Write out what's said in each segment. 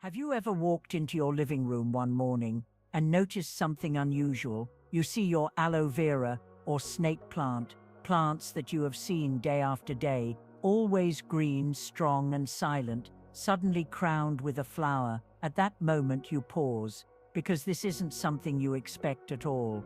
Have you ever walked into your living room one morning and noticed something unusual? You see your aloe vera or snake plant, plants that you have seen day after day, always green, strong and silent, suddenly crowned with a flower. At that moment you pause, because this isn't something you expect at all.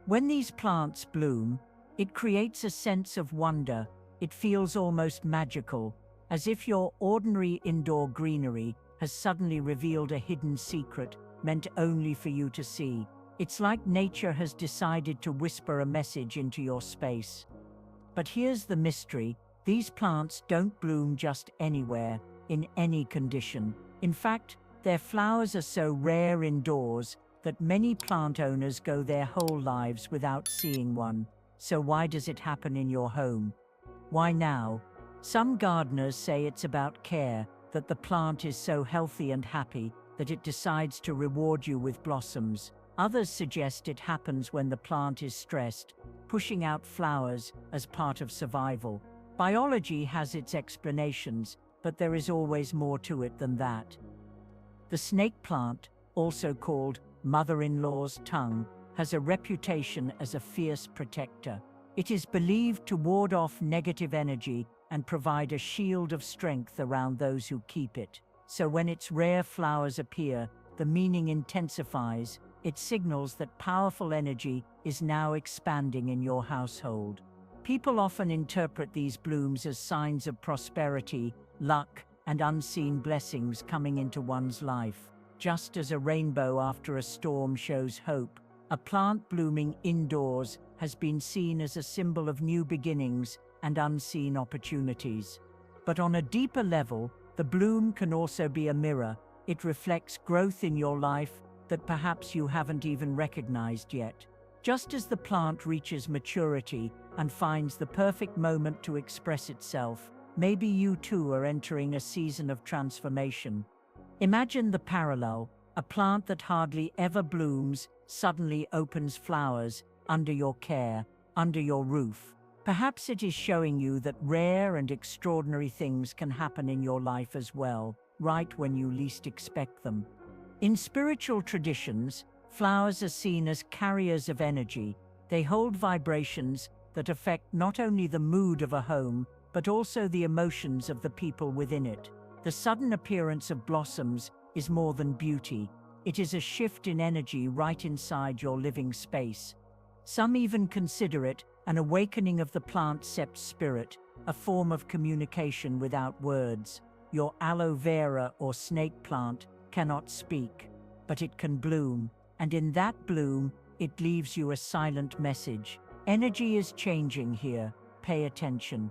When these plants bloom, it creates a sense of wonder. It feels almost magical, as if your ordinary indoor greenery has suddenly revealed a hidden secret meant only for you to see. It's like nature has decided to whisper a message into your space. But here's the mystery: these plants don't bloom just anywhere, in any condition. In fact, their flowers are so rare indoors that many plant owners go their whole lives without seeing one. So why does it happen in your home? Why now? Some gardeners say it's about care, that the plant is so healthy and happy that it decides to reward you with blossoms. Others suggest it happens when the plant is stressed, pushing out flowers as part of survival. Biology has its explanations, but there is always more to it than that. The snake plant, also called mother-in-law's tongue, has a reputation as a fierce protector. It is believed to ward off negative energy and provide a shield of strength around those who keep it. So when its rare flowers appear, the meaning intensifies. It signals that powerful energy is now expanding in your household. People often interpret these blooms as signs of prosperity, luck, and unseen blessings coming into one's life. Just as a rainbow after a storm shows hope, a plant blooming indoors has been seen as a symbol of new beginnings and unseen opportunities. But on a deeper level, the bloom can also be a mirror. It reflects growth in your life that perhaps you haven't even recognized yet. Just as the plant reaches maturity and finds the perfect moment to express itself, maybe you too are entering a season of transformation. Imagine the parallel: a plant that hardly ever blooms suddenly opens flowers under your care, under your roof. Perhaps it is showing you that rare and extraordinary things can happen in your life as well, right when you least expect them. In spiritual traditions, flowers are seen as carriers of energy. They hold vibrations that affect not only the mood of a home, but also the emotions of the people within it. The sudden appearance of blossoms is more than beauty. It is a shift in energy right inside your living space. Some even consider it an awakening of the plant sept spirit, a form of communication without words. Your aloe vera or snake plant cannot speak, but it can bloom, and in that bloom, it leaves you a silent message. Energy is changing here. Pay attention.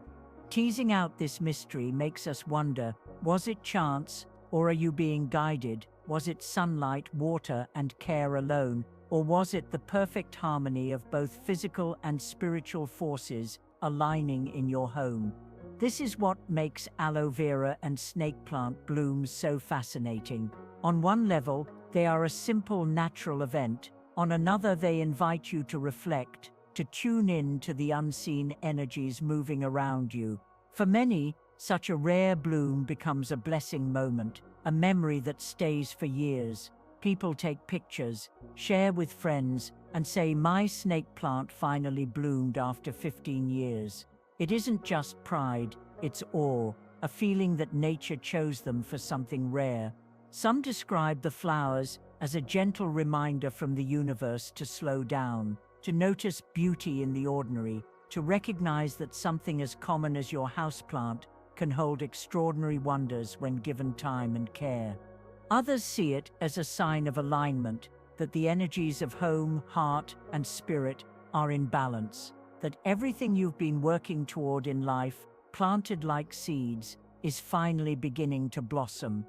Teasing out this mystery makes us wonder: was it chance, or are you being guided? Was it sunlight, water, and care alone? Or was it the perfect harmony of both physical and spiritual forces aligning in your home? This is what makes aloe vera and snake plant blooms so fascinating. On one level, they are a simple natural event. On another, they invite you to reflect, to tune in to the unseen energies moving around you. For many, such a rare bloom becomes a blessing moment, a memory that stays for years. People take pictures, share with friends, and say, "My snake plant finally bloomed after 15 years." It isn't just pride, it's awe, a feeling that nature chose them for something rare. Some describe the flowers as a gentle reminder from the universe to slow down, to notice beauty in the ordinary, to recognize that something as common as your houseplant can hold extraordinary wonders when given time and care. Others see it as a sign of alignment, that the energies of home, heart, and spirit are in balance, that everything you've been working toward in life, planted like seeds, is finally beginning to blossom.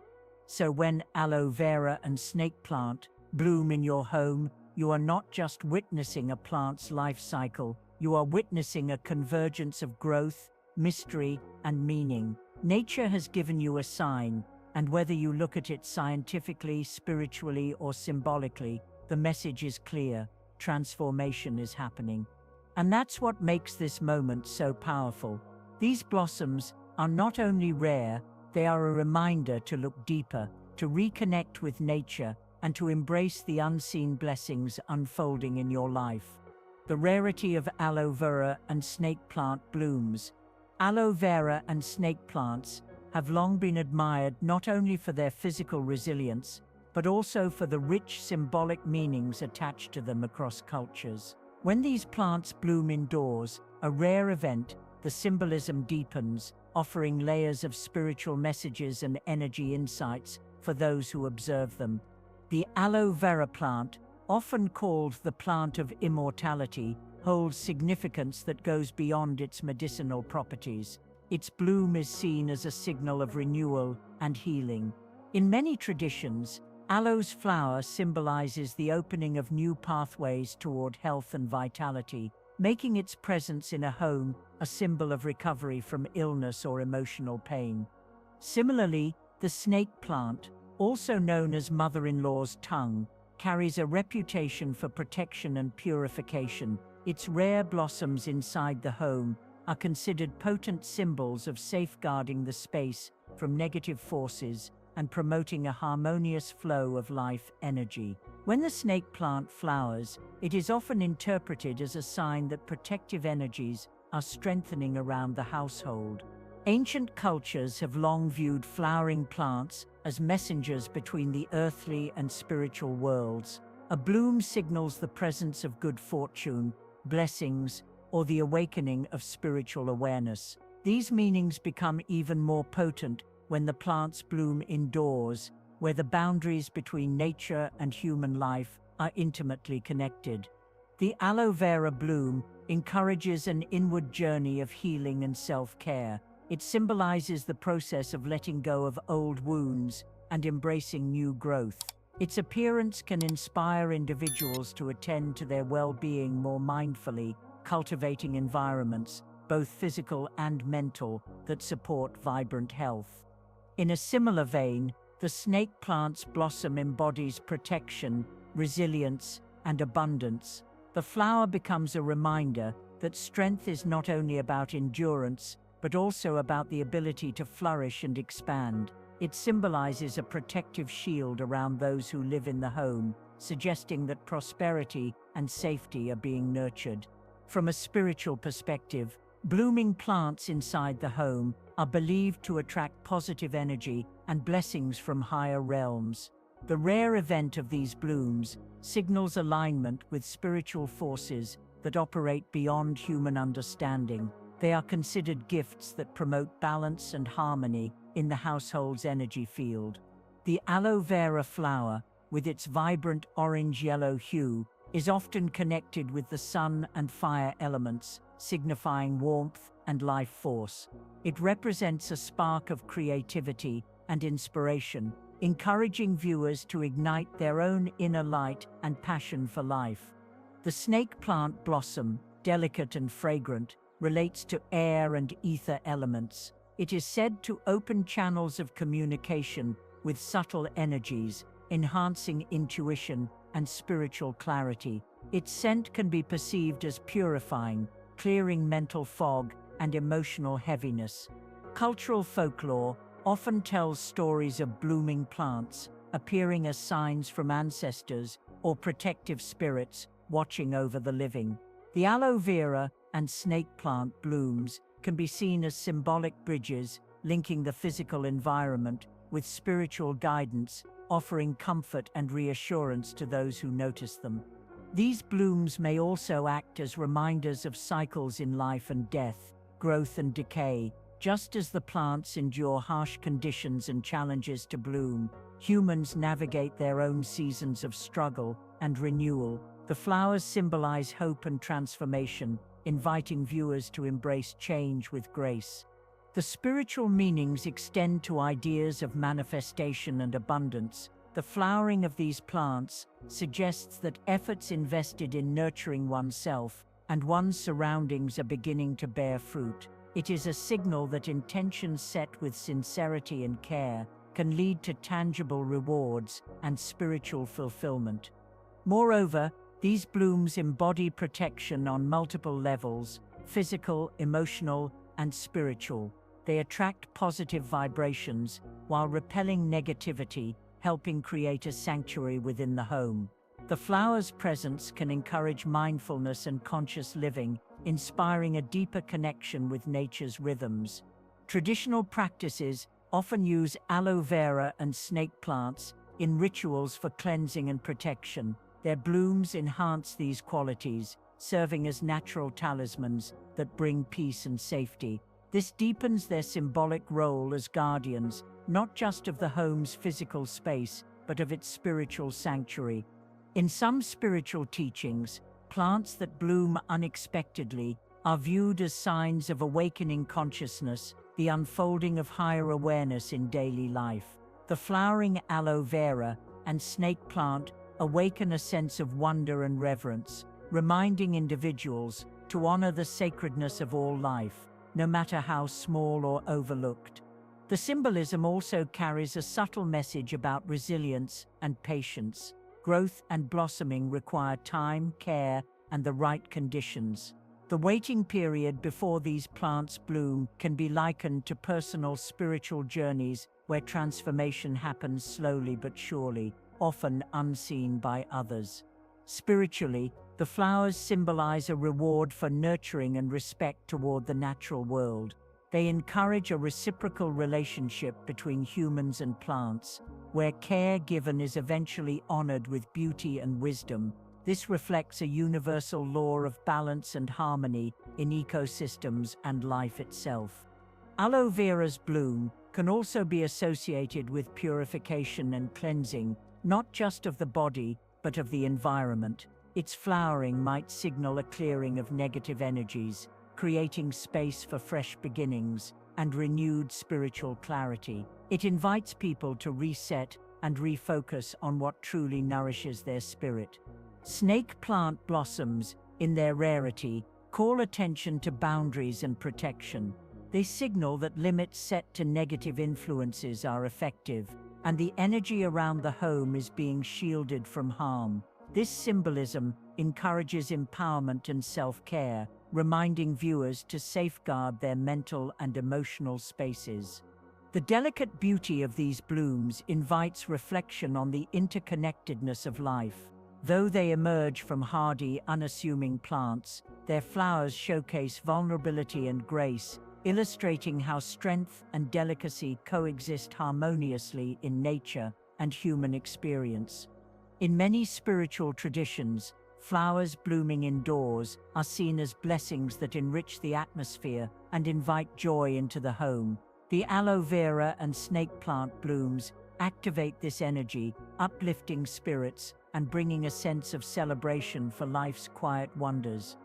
So when aloe vera and snake plant bloom in your home, you are not just witnessing a plant's life cycle, you are witnessing a convergence of growth, mystery, and meaning. Nature has given you a sign, and whether you look at it scientifically, spiritually, or symbolically, the message is clear: transformation is happening. And that's what makes this moment so powerful. These blossoms are not only rare, they are a reminder to look deeper. to reconnect with nature, and to embrace the unseen blessings unfolding in your life. The rarity of aloe vera and snake plant blooms. Aloe vera and snake plants have long been admired not only for their physical resilience, but also for the rich symbolic meanings attached to them across cultures. When these plants bloom indoors, a rare event, the symbolism deepens, offering layers of spiritual messages and energy insights for those who observe them. The aloe vera plant, often called the plant of immortality, holds significance that goes beyond its medicinal properties. Its bloom is seen as a signal of renewal and healing. In many traditions, aloe's flower symbolizes the opening of new pathways toward health and vitality, making its presence in a home a symbol of recovery from illness or emotional pain. Similarly, the snake plant, also known as mother-in-law's tongue, carries a reputation for protection and purification. Its rare blossoms inside the home are considered potent symbols of safeguarding the space from negative forces and promoting a harmonious flow of life energy. When the snake plant flowers, it is often interpreted as a sign that protective energies are strengthening around the household. Ancient cultures have long viewed flowering plants as messengers between the earthly and spiritual worlds. A bloom signals the presence of good fortune, blessings, or the awakening of spiritual awareness. These meanings become even more potent when the plants bloom indoors, where the boundaries between nature and human life are intimately connected. The aloe vera bloom encourages an inward journey of healing and self-care. It symbolizes the process of letting go of old wounds and embracing new growth. Its appearance can inspire individuals to attend to their well-being more mindfully, cultivating environments, both physical and mental, that support vibrant health. In a similar vein, the snake plant's blossom embodies protection, resilience, and abundance. The flower becomes a reminder that strength is not only about endurance, but also about the ability to flourish and expand. It symbolizes a protective shield around those who live in the home, suggesting that prosperity and safety are being nurtured. From a spiritual perspective, blooming plants inside the home are believed to attract positive energy and blessings from higher realms. The rare event of these blooms signals alignment with spiritual forces that operate beyond human understanding. They are considered gifts that promote balance and harmony in the household's energy field. The aloe vera flower, with its vibrant orange-yellow hue, is often connected with the sun and fire elements, signifying warmth and life force. It represents a spark of creativity and inspiration, encouraging viewers to ignite their own inner light and passion for life. The snake plant blossom, delicate and fragrant, relates to air and ether elements. It is said to open channels of communication with subtle energies, enhancing intuition and spiritual clarity. Its scent can be perceived as purifying, clearing mental fog and emotional heaviness. Cultural folklore often tells stories of blooming plants, appearing as signs from ancestors or protective spirits watching over the living. The aloe vera and snake plant blooms can be seen as symbolic bridges linking the physical environment with spiritual guidance, offering comfort and reassurance to those who notice them. These blooms may also act as reminders of cycles in life and death, growth and decay. Just as the plants endure harsh conditions and challenges to bloom, humans navigate their own seasons of struggle and renewal. The flowers symbolize hope and transformation, inviting viewers to embrace change with grace. The spiritual meanings extend to ideas of manifestation and abundance. The flowering of these plants suggests that efforts invested in nurturing oneself and one's surroundings are beginning to bear fruit. It is a signal that intentions set with sincerity and care can lead to tangible rewards and spiritual fulfillment. Moreover, these blooms embody protection on multiple levels: physical, emotional, and spiritual. They attract positive vibrations while repelling negativity, helping create a sanctuary within the home. The flower's presence can encourage mindfulness and conscious living, inspiring a deeper connection with nature's rhythms. Traditional practices often use aloe vera and snake plants in rituals for cleansing and protection. Their blooms enhance these qualities, serving as natural talismans that bring peace and safety. This deepens their symbolic role as guardians, not just of the home's physical space, but of its spiritual sanctuary. In some spiritual teachings, plants that bloom unexpectedly are viewed as signs of awakening consciousness, the unfolding of higher awareness in daily life. The flowering aloe vera and snake plant awaken a sense of wonder and reverence, reminding individuals to honor the sacredness of all life, no matter how small or overlooked. The symbolism also carries a subtle message about resilience and patience. Growth and blossoming require time, care, and the right conditions. The waiting period before these plants bloom can be likened to personal spiritual journeys where transformation happens slowly but surely, often unseen by others. Spiritually, the flowers symbolize a reward for nurturing and respect toward the natural world. They encourage a reciprocal relationship between humans and plants, where care given is eventually honored with beauty and wisdom. This reflects a universal law of balance and harmony in ecosystems and life itself. Aloe vera's bloom can also be associated with purification and cleansing, not just of the body, but of the environment. Its flowering might signal a clearing of negative energies, creating space for fresh beginnings and renewed spiritual clarity. It invites people to reset and refocus on what truly nourishes their spirit. Snake plant blossoms, in their rarity, call attention to boundaries and protection. They signal that limits set to negative influences are effective, and the energy around the home is being shielded from harm. This symbolism encourages empowerment and self-care, reminding viewers to safeguard their mental and emotional spaces. The delicate beauty of these blooms invites reflection on the interconnectedness of life. Though they emerge from hardy, unassuming plants, their flowers showcase vulnerability and grace, illustrating how strength and delicacy coexist harmoniously in nature and human experience. In many spiritual traditions, flowers blooming indoors are seen as blessings that enrich the atmosphere and invite joy into the home. The aloe vera and snake plant blooms activate this energy, uplifting spirits and bringing a sense of celebration for life's quiet wonders.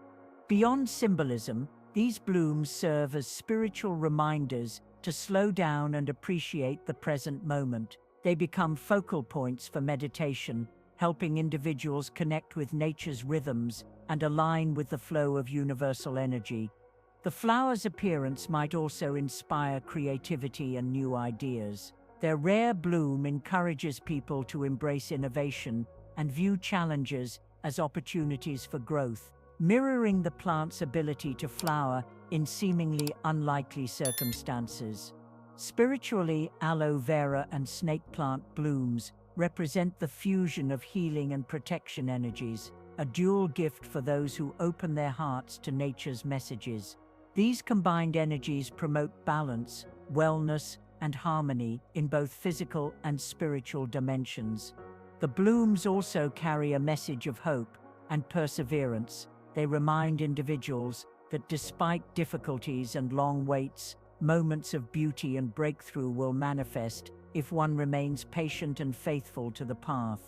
Beyond symbolism, these blooms serve as spiritual reminders to slow down and appreciate the present moment. They become focal points for meditation, helping individuals connect with nature's rhythms and align with the flow of universal energy. The flower's appearance might also inspire creativity and new ideas. Their rare bloom encourages people to embrace innovation and view challenges as opportunities for growth, mirroring the plant's ability to flower in seemingly unlikely circumstances. Spiritually, aloe vera and snake plant blooms represent the fusion of healing and protection energies, a dual gift for those who open their hearts to nature's messages. These combined energies promote balance, wellness, and harmony in both physical and spiritual dimensions. The blooms also carry a message of hope and perseverance. They remind individuals that despite difficulties and long waits, moments of beauty and breakthrough will manifest if one remains patient and faithful to the path.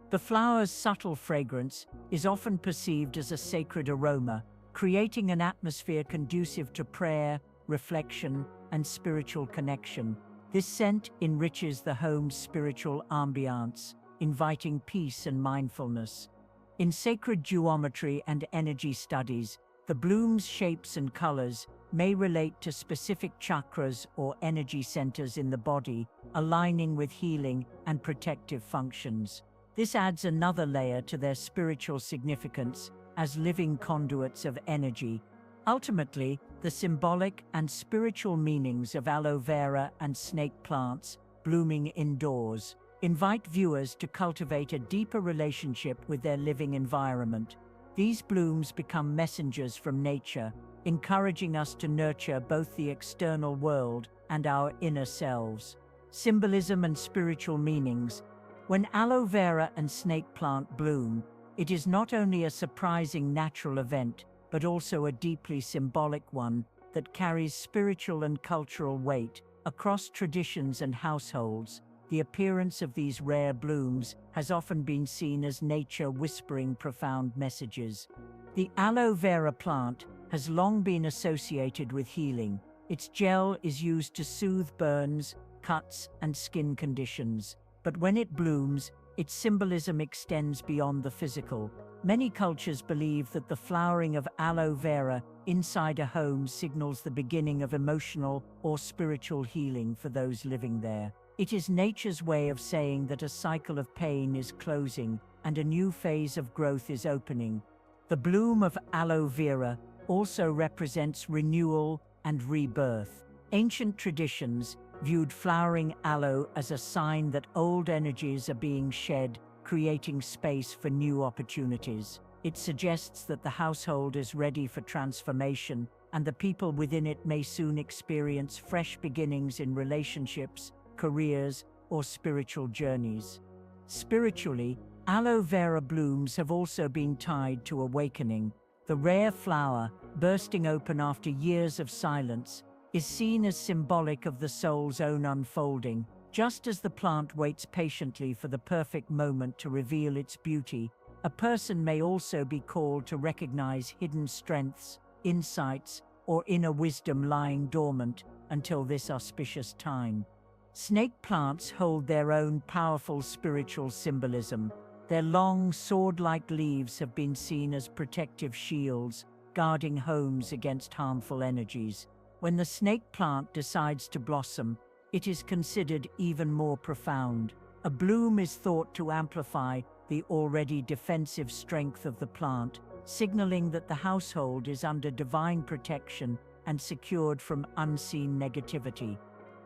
The flower's subtle fragrance is often perceived as a sacred aroma, creating an atmosphere conducive to prayer, reflection, and spiritual connection. This scent enriches the home's spiritual ambiance, inviting peace and mindfulness. In sacred geometry and energy studies, the bloom's shapes and colors may relate to specific chakras or energy centers in the body, aligning with healing and protective functions. This adds another layer to their spiritual significance as living conduits of energy. Ultimately, the symbolic and spiritual meanings of aloe vera and snake plants blooming indoors invite viewers to cultivate a deeper relationship with their living environment. These blooms become messengers from nature, encouraging us to nurture both the external world and our inner selves. Symbolism and spiritual meanings. When aloe vera and snake plant bloom, it is not only a surprising natural event, but also a deeply symbolic one that carries spiritual and cultural weight. Across traditions and households, the appearance of these rare blooms has often been seen as nature whispering profound messages. The aloe vera plant has long been associated with healing. Its gel is used to soothe burns, cuts, and skin conditions. But when it blooms, its symbolism extends beyond the physical. Many cultures believe that the flowering of aloe vera inside a home signals the beginning of emotional or spiritual healing for those living there. It is nature's way of saying that a cycle of pain is closing and a new phase of growth is opening. The bloom of aloe vera also represents renewal and rebirth. Ancient traditions viewed flowering aloe as a sign that old energies are being shed, creating space for new opportunities. It suggests that the household is ready for transformation, and the people within it may soon experience fresh beginnings in relationships, careers, or spiritual journeys. Spiritually, aloe vera blooms have also been tied to awakening. The rare flower, bursting open after years of silence, is seen as symbolic of the soul's own unfolding. Just as the plant waits patiently for the perfect moment to reveal its beauty, a person may also be called to recognize hidden strengths, insights, or inner wisdom lying dormant until this auspicious time. Snake plants hold their own powerful spiritual symbolism. Their long, sword-like leaves have been seen as protective shields, guarding homes against harmful energies. When the snake plant decides to blossom, it is considered even more profound. A bloom is thought to amplify the already defensive strength of the plant, signaling that the household is under divine protection and secured from unseen negativity.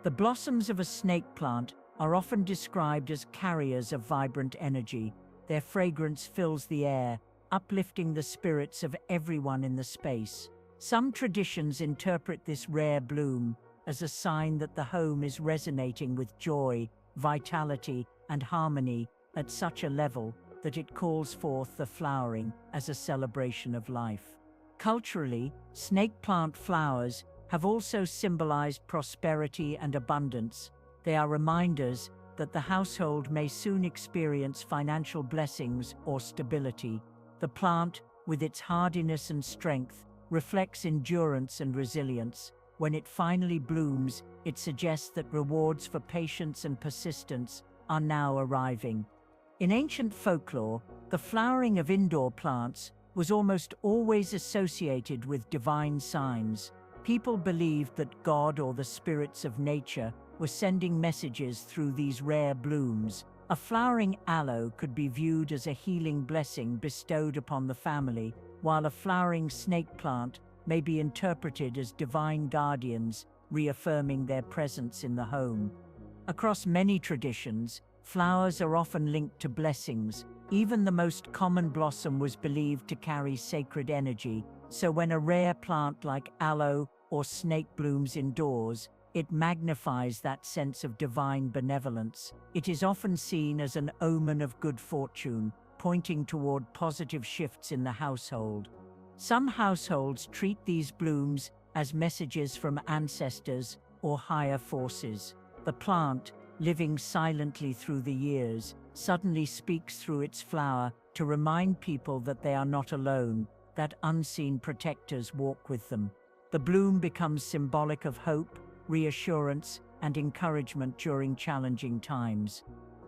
The blossoms of a snake plant are often described as carriers of vibrant energy. Their fragrance fills the air, uplifting the spirits of everyone in the space. Some traditions interpret this rare bloom as a sign that the home is resonating with joy, vitality, and harmony at such a level that it calls forth the flowering as a celebration of life. Culturally, snake plant flowers have also symbolized prosperity and abundance. They are reminders that the household may soon experience financial blessings or stability. The plant, with its hardiness and strength, reflects endurance and resilience. When it finally blooms, it suggests that rewards for patience and persistence are now arriving. In ancient folklore, the flowering of indoor plants was almost always associated with divine signs. People believed that God or the spirits of nature were sending messages through these rare blooms. A flowering aloe could be viewed as a healing blessing bestowed upon the family, while a flowering snake plant may be interpreted as divine guardians, reaffirming their presence in the home. Across many traditions, flowers are often linked to blessings. Even the most common blossom was believed to carry sacred energy, so when a rare plant like aloe or snake blooms indoors, it magnifies that sense of divine benevolence. It is often seen as an omen of good fortune, pointing toward positive shifts in the household. Some households treat these blooms as messages from ancestors or higher forces. The plant, living silently through the years, suddenly speaks through its flower to remind people that they are not alone, that unseen protectors walk with them. The bloom becomes symbolic of hope, reassurance, and encouragement during challenging times.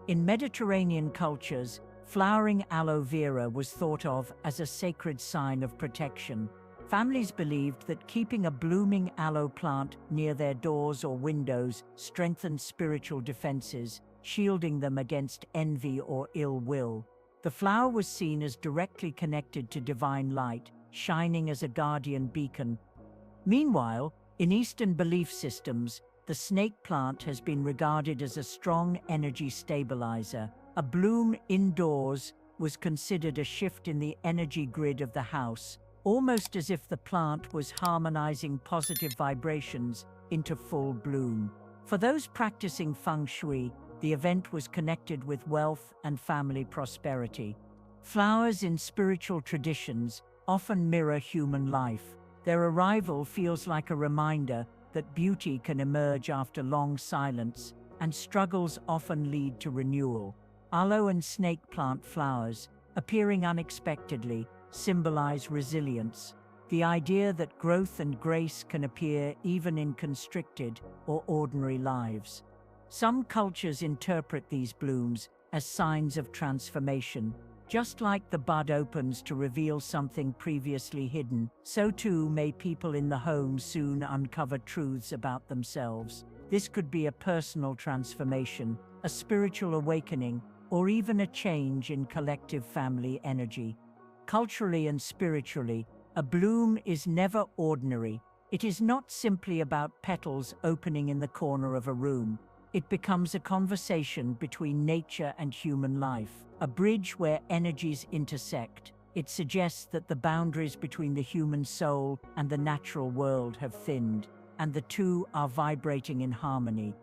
In Mediterranean cultures, flowering aloe vera was thought of as a sacred sign of protection. Families believed that keeping a blooming aloe plant near their doors or windows strengthened spiritual defenses, shielding them against envy or ill will. The flower was seen as directly connected to divine light, shining as a guardian beacon. Meanwhile, in Eastern belief systems, The snake plant has been regarded as a strong energy stabilizer. A bloom indoors was considered a shift in the energy grid of the house, almost as if the plant was harmonizing positive vibrations into full bloom. For those practicing feng shui, the event was connected with wealth and family prosperity. Flowers in spiritual traditions often mirror human life. Their arrival feels like a reminder that beauty can emerge after long silence, and struggles often lead to renewal. Aloe and snake plant flowers, appearing unexpectedly, symbolize resilience. The idea that growth and grace can appear even in constricted or ordinary lives. Some cultures interpret these blooms as signs of transformation. Just like the bud opens to reveal something previously hidden, so too may people in the home soon uncover truths about themselves. This could be a personal transformation, a spiritual awakening, or even a change in collective family energy. Culturally and spiritually, a bloom is never ordinary. It is not simply about petals opening in the corner of a room. It becomes a conversation between nature and human life, a bridge where energies intersect. It suggests that the boundaries between the human soul and the natural world have thinned, and the two are vibrating in harmony.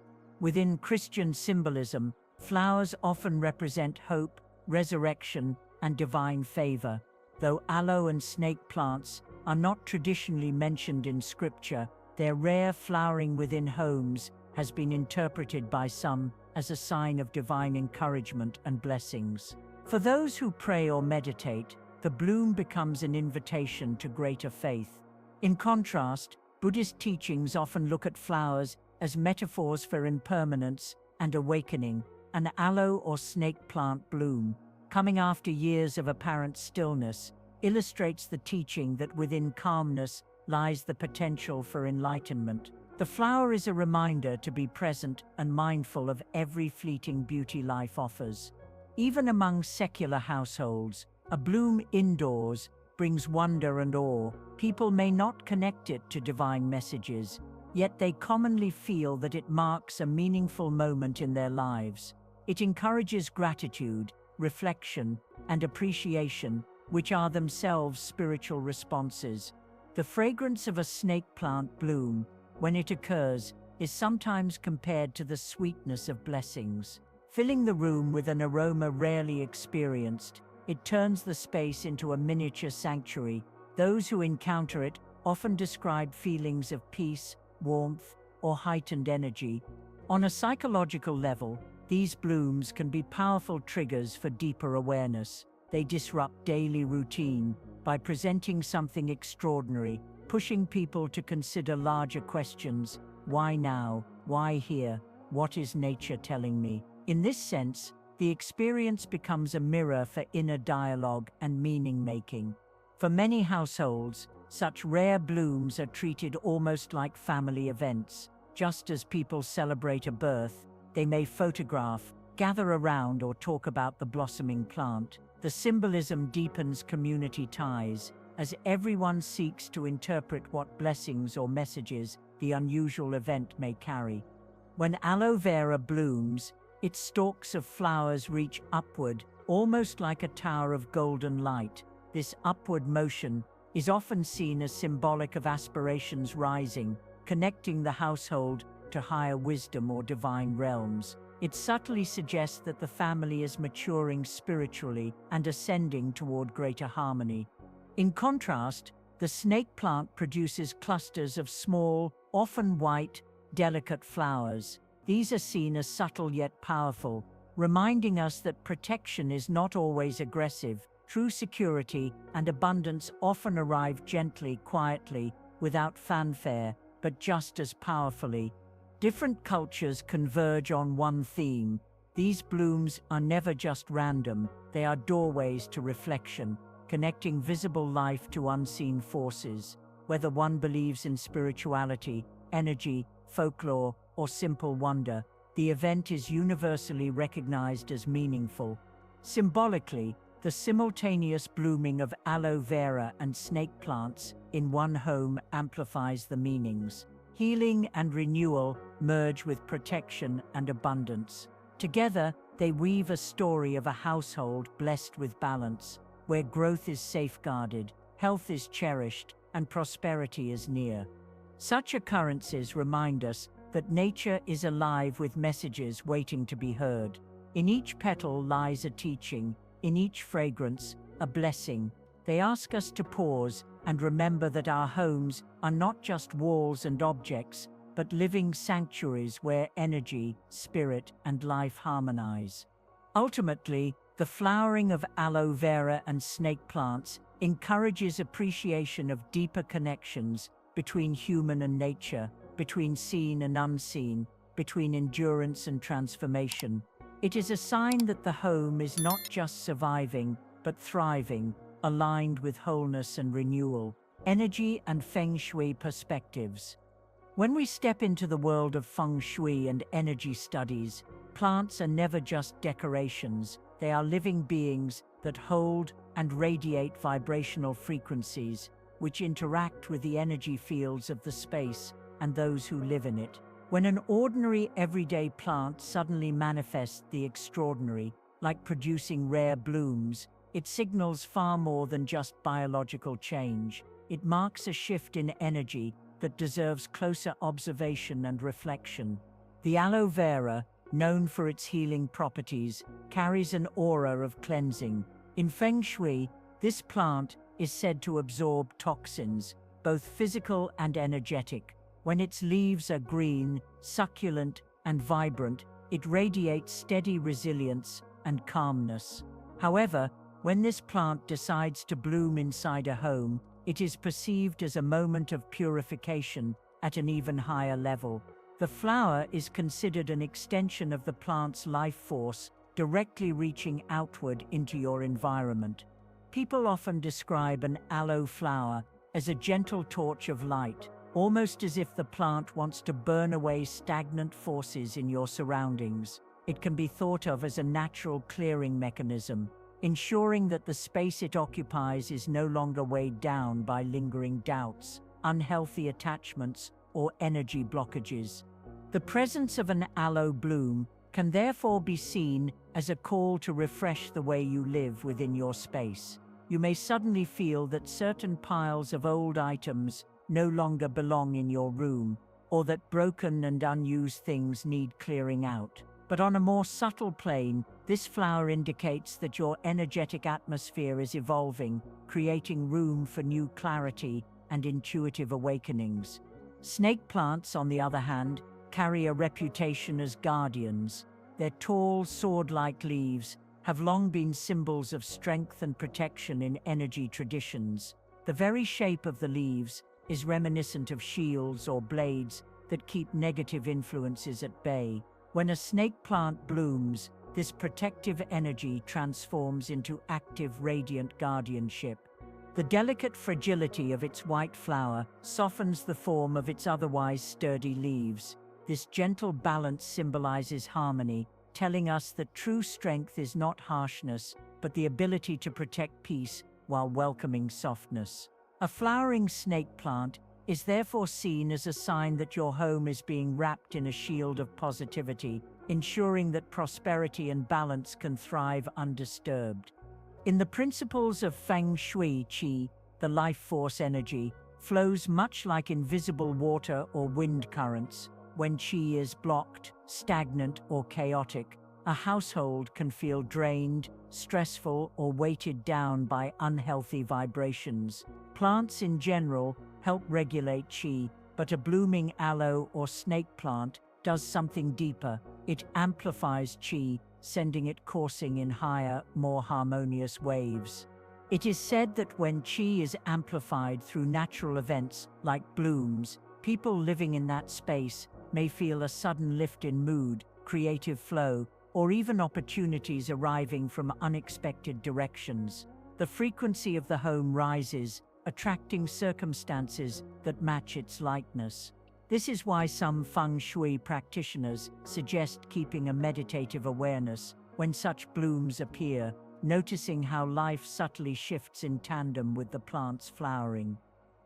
Within Christian symbolism, flowers often represent hope, resurrection, and divine favor. Though aloe and snake plants are not traditionally mentioned in scripture, their rare flowering within homes has been interpreted by some as a sign of divine encouragement and blessings. For those who pray or meditate, the bloom becomes an invitation to greater faith. In contrast, Buddhist teachings often look at flowers as metaphors for impermanence and awakening. An aloe or snake plant bloom, coming after years of apparent stillness, illustrates the teaching that within calmness lies the potential for enlightenment. The flower is a reminder to be present and mindful of every fleeting beauty life offers. Even among secular households, a bloom indoors brings wonder and awe. People may not connect it to divine messages, yet they commonly feel that it marks a meaningful moment in their lives. It encourages gratitude, reflection, and appreciation, which are themselves spiritual responses. The fragrance of a snake plant bloom, when it occurs, is sometimes compared to the sweetness of blessings. Filling the room with an aroma rarely experienced, it turns the space into a miniature sanctuary. Those who encounter it often describe feelings of peace, warmth, or heightened energy. On a psychological level, these blooms can be powerful triggers for deeper awareness. They disrupt daily routine by presenting something extraordinary, pushing people to consider larger questions. Why now? Why here? What is nature telling me? In this sense, the experience becomes a mirror for inner dialogue and meaning-making. For many households, such rare blooms are treated almost like family events. Just as people celebrate a birth, they may photograph, gather around, or talk about the blossoming plant. The symbolism deepens community ties, as everyone seeks to interpret what blessings or messages the unusual event may carry. When aloe vera blooms, its stalks of flowers reach upward, almost like a tower of golden light. This upward motion is often seen as symbolic of aspirations rising, connecting the household to higher wisdom or divine realms. It subtly suggests that the family is maturing spiritually and ascending toward greater harmony. In contrast, the snake plant produces clusters of small, often white, delicate flowers. These are seen as subtle yet powerful, reminding us that protection is not always aggressive. True security and abundance often arrive gently, quietly, without fanfare, but just as powerfully. Different cultures converge on one theme. These blooms are never just random, they are doorways to reflection, connecting visible life to unseen forces. Whether one believes in spirituality, energy, folklore, or simple wonder, the event is universally recognized as meaningful. Symbolically, the simultaneous blooming of aloe vera and snake plants in one home amplifies the meanings. Healing and renewal merge with protection and abundance. Together, they weave a story of a household blessed with balance, where growth is safeguarded, health is cherished, and prosperity is near. Such occurrences remind us that nature is alive with messages waiting to be heard. In each petal lies a teaching, in each fragrance, a blessing. They ask us to pause and remember that our homes are not just walls and objects, but living sanctuaries where energy, spirit, and life harmonize. Ultimately, the flowering of aloe vera and snake plants encourages appreciation of deeper connections between human and nature, between seen and unseen, between endurance and transformation. It is a sign that the home is not just surviving, but thriving, aligned with wholeness and renewal, energy and feng shui perspectives. When we step into the world of feng shui and energy studies, plants are never just decorations, they are living beings that hold and radiate vibrational frequencies, which interact with the energy fields of the space and those who live in it. When an ordinary, everyday plant suddenly manifests the extraordinary, like producing rare blooms, it signals far more than just biological change. It marks a shift in energy that deserves closer observation and reflection. The aloe vera, known for its healing properties, carries an aura of cleansing. In feng shui, this plant is said to absorb toxins, both physical and energetic. When its leaves are green, succulent, and vibrant, it radiates steady resilience and calmness. However, when this plant decides to bloom inside a home, it is perceived as a moment of purification at an even higher level. The flower is considered an extension of the plant's life force, directly reaching outward into your environment. People often describe an aloe flower as a gentle torch of light, almost as if the plant wants to burn away stagnant forces in your surroundings. It can be thought of as a natural clearing mechanism, ensuring that the space it occupies is no longer weighed down by lingering doubts, unhealthy attachments, or energy blockages. The presence of an aloe bloom can therefore be seen as a call to refresh the way you live within your space. You may suddenly feel that certain piles of old items no longer belong in your room, or that broken and unused things need clearing out. But on a more subtle plane, this flower indicates that your energetic atmosphere is evolving, creating room for new clarity and intuitive awakenings. Snake plants, on the other hand, carry a reputation as guardians. Their tall, sword-like leaves have long been symbols of strength and protection in energy traditions. The very shape of the leaves is reminiscent of shields or blades that keep negative influences at bay. When a snake plant blooms, this protective energy transforms into active, radiant guardianship. The delicate fragility of its white flower softens the form of its otherwise sturdy leaves. This gentle balance symbolizes harmony, telling us that true strength is not harshness, but the ability to protect peace while welcoming softness. A flowering snake plant is therefore seen as a sign that your home is being wrapped in a shield of positivity, ensuring that prosperity and balance can thrive undisturbed. In the principles of feng shui qi, the life force energy flows much like invisible water or wind currents. When qi is blocked, stagnant, or chaotic, a household can feel drained, stressful, or weighted down by unhealthy vibrations. Plants in general help regulate qi, but a blooming aloe or snake plant does something deeper. It amplifies qi, sending it coursing in higher, more harmonious waves. It is said that when qi is amplified through natural events like blooms, people living in that space may feel a sudden lift in mood, creative flow, or even opportunities arriving from unexpected directions. The frequency of the home rises, attracting circumstances that match its lightness. This is why some feng shui practitioners suggest keeping a meditative awareness when such blooms appear, noticing how life subtly shifts in tandem with the plant's flowering.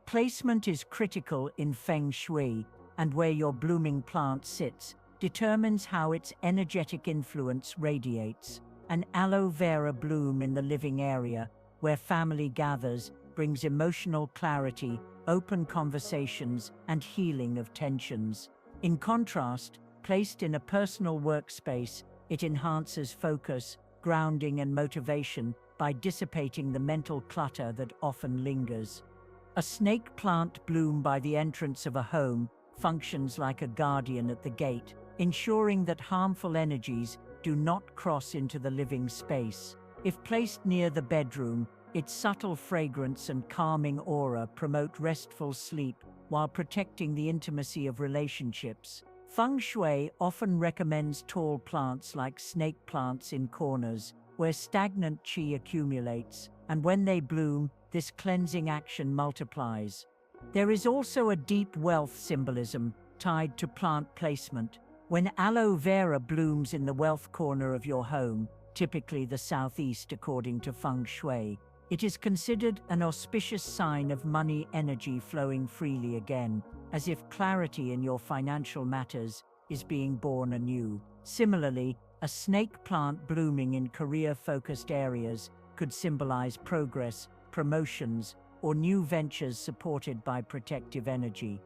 Placement is critical in feng shui. and where your blooming plant sits determines how its energetic influence radiates. An aloe vera bloom in the living area, where family gathers, brings emotional clarity, open conversations, and healing of tensions. In contrast, placed in a personal workspace, it enhances focus, grounding, and motivation by dissipating the mental clutter that often lingers. A snake plant bloom by the entrance of a home functions like a guardian at the gate, ensuring that harmful energies do not cross into the living space. If placed near the bedroom, its subtle fragrance and calming aura promote restful sleep while protecting the intimacy of relationships. Feng Shui often recommends tall plants like snake plants in corners, where stagnant qi accumulates, and when they bloom, this cleansing action multiplies. There is also a deep wealth symbolism tied to plant placement. When aloe vera blooms in the wealth corner of your home, typically the southeast according to Feng Shui, it is considered an auspicious sign of money energy flowing freely again, as if clarity in your financial matters is being born anew. Similarly, a snake plant blooming in career-focused areas could symbolize progress, promotions, or new ventures supported by protective energy.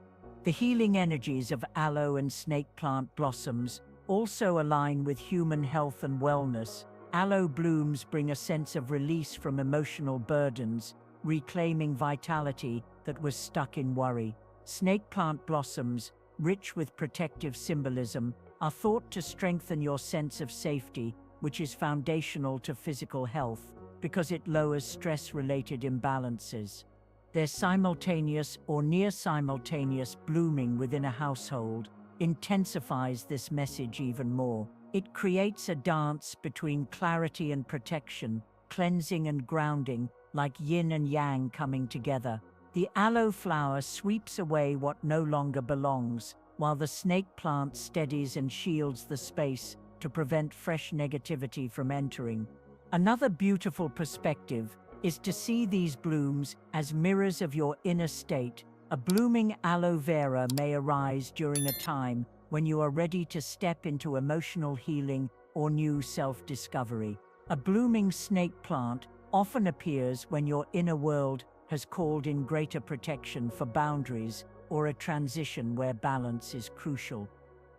The healing energies of aloe and snake plant blossoms also align with human health and wellness. Aloe blooms bring a sense of release from emotional burdens, reclaiming vitality that was stuck in worry. Snake plant blossoms, rich with protective symbolism, are thought to strengthen your sense of safety, which is foundational to physical health because it lowers stress-related imbalances. Their simultaneous or near-simultaneous blooming within a household intensifies this message even more. It creates a dance between clarity and protection, cleansing and grounding, like yin and yang coming together. The aloe flower sweeps away what no longer belongs, while the snake plant steadies and shields the space to prevent fresh negativity from entering. Another beautiful perspective is to see these blooms as mirrors of your inner state. A blooming aloe vera may arise during a time when you are ready to step into emotional healing or new self-discovery. A blooming snake plant often appears when your inner world has called in greater protection for boundaries or a transition where balance is crucial.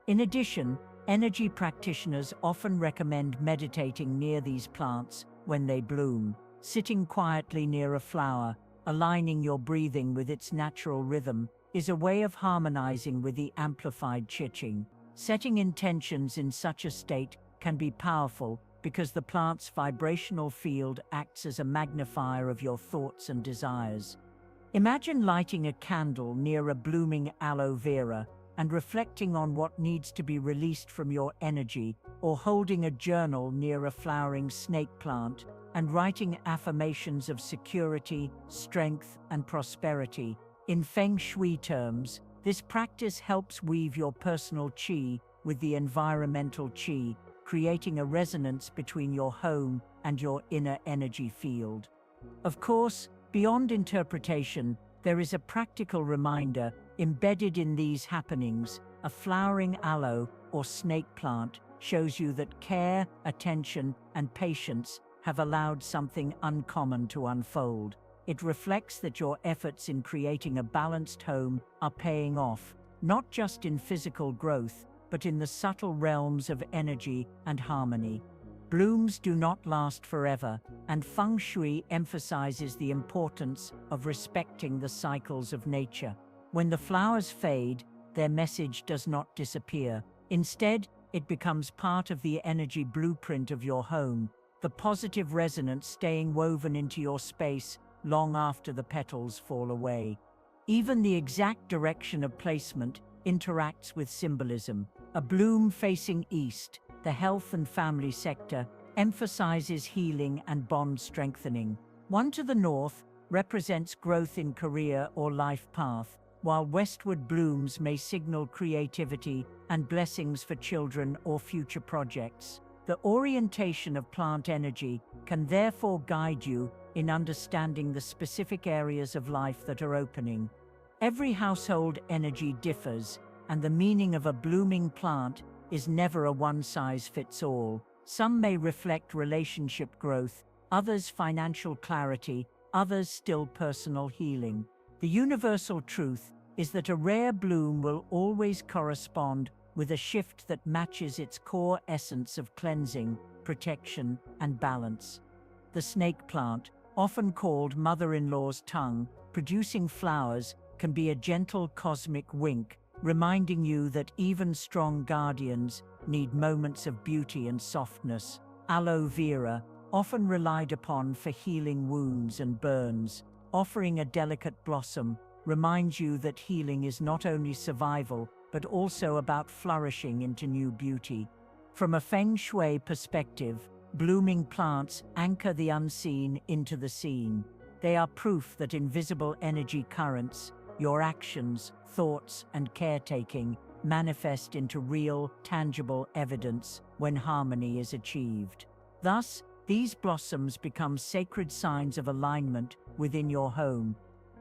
In addition, energy practitioners often recommend meditating near these plants when they bloom. Sitting quietly near a flower, aligning your breathing with its natural rhythm, is a way of harmonizing with the amplified qi. Setting intentions in such a state can be powerful because the plant's vibrational field acts as a magnifier of your thoughts and desires. Imagine lighting a candle near a blooming aloe vera and reflecting on what needs to be released from your energy, or holding a journal near a flowering snake plant and writing affirmations of security, strength, and prosperity. In Feng Shui terms, this practice helps weave your personal qi with the environmental qi, creating a resonance between your home and your inner energy field. Of course, beyond interpretation, there is a practical reminder embedded in these happenings. A flowering aloe or snake plant shows you that care, attention, and patience have allowed something uncommon to unfold. It reflects that your efforts in creating a balanced home are paying off, not just in physical growth, but in the subtle realms of energy and harmony. Blooms do not last forever, and Feng Shui emphasizes the importance of respecting the cycles of nature. When the flowers fade, their message does not disappear. Instead, it becomes part of the energy blueprint of your home, the positive resonance staying woven into your space long after the petals fall away. Even the exact direction of placement interacts with symbolism. A bloom facing east, the health and family sector, emphasizes healing and bond strengthening. One to the north represents growth in career or life path, while westward blooms may signal creativity and blessings for children or future projects. The orientation of plant energy can therefore guide you in understanding the specific areas of life that are opening. Every household energy differs, and the meaning of a blooming plant is never a one-size-fits-all. Some may reflect relationship growth, others financial clarity, others still personal healing. The universal truth is that a rare bloom will always correspond with a shift that matches its core essence of cleansing, protection, and balance. The snake plant, often called mother-in-law's tongue, producing flowers, can be a gentle cosmic wink, reminding you that even strong guardians need moments of beauty and softness. Aloe vera, often relied upon for healing wounds and burns, offering a delicate blossom, reminds you that healing is not only survival, but also about flourishing into new beauty. From a feng shui perspective, blooming plants anchor the unseen into the seen. They are proof that invisible energy currents, your actions, thoughts, and caretaking, manifest into real, tangible evidence when harmony is achieved. Thus, these blossoms become sacred signs of alignment within your home.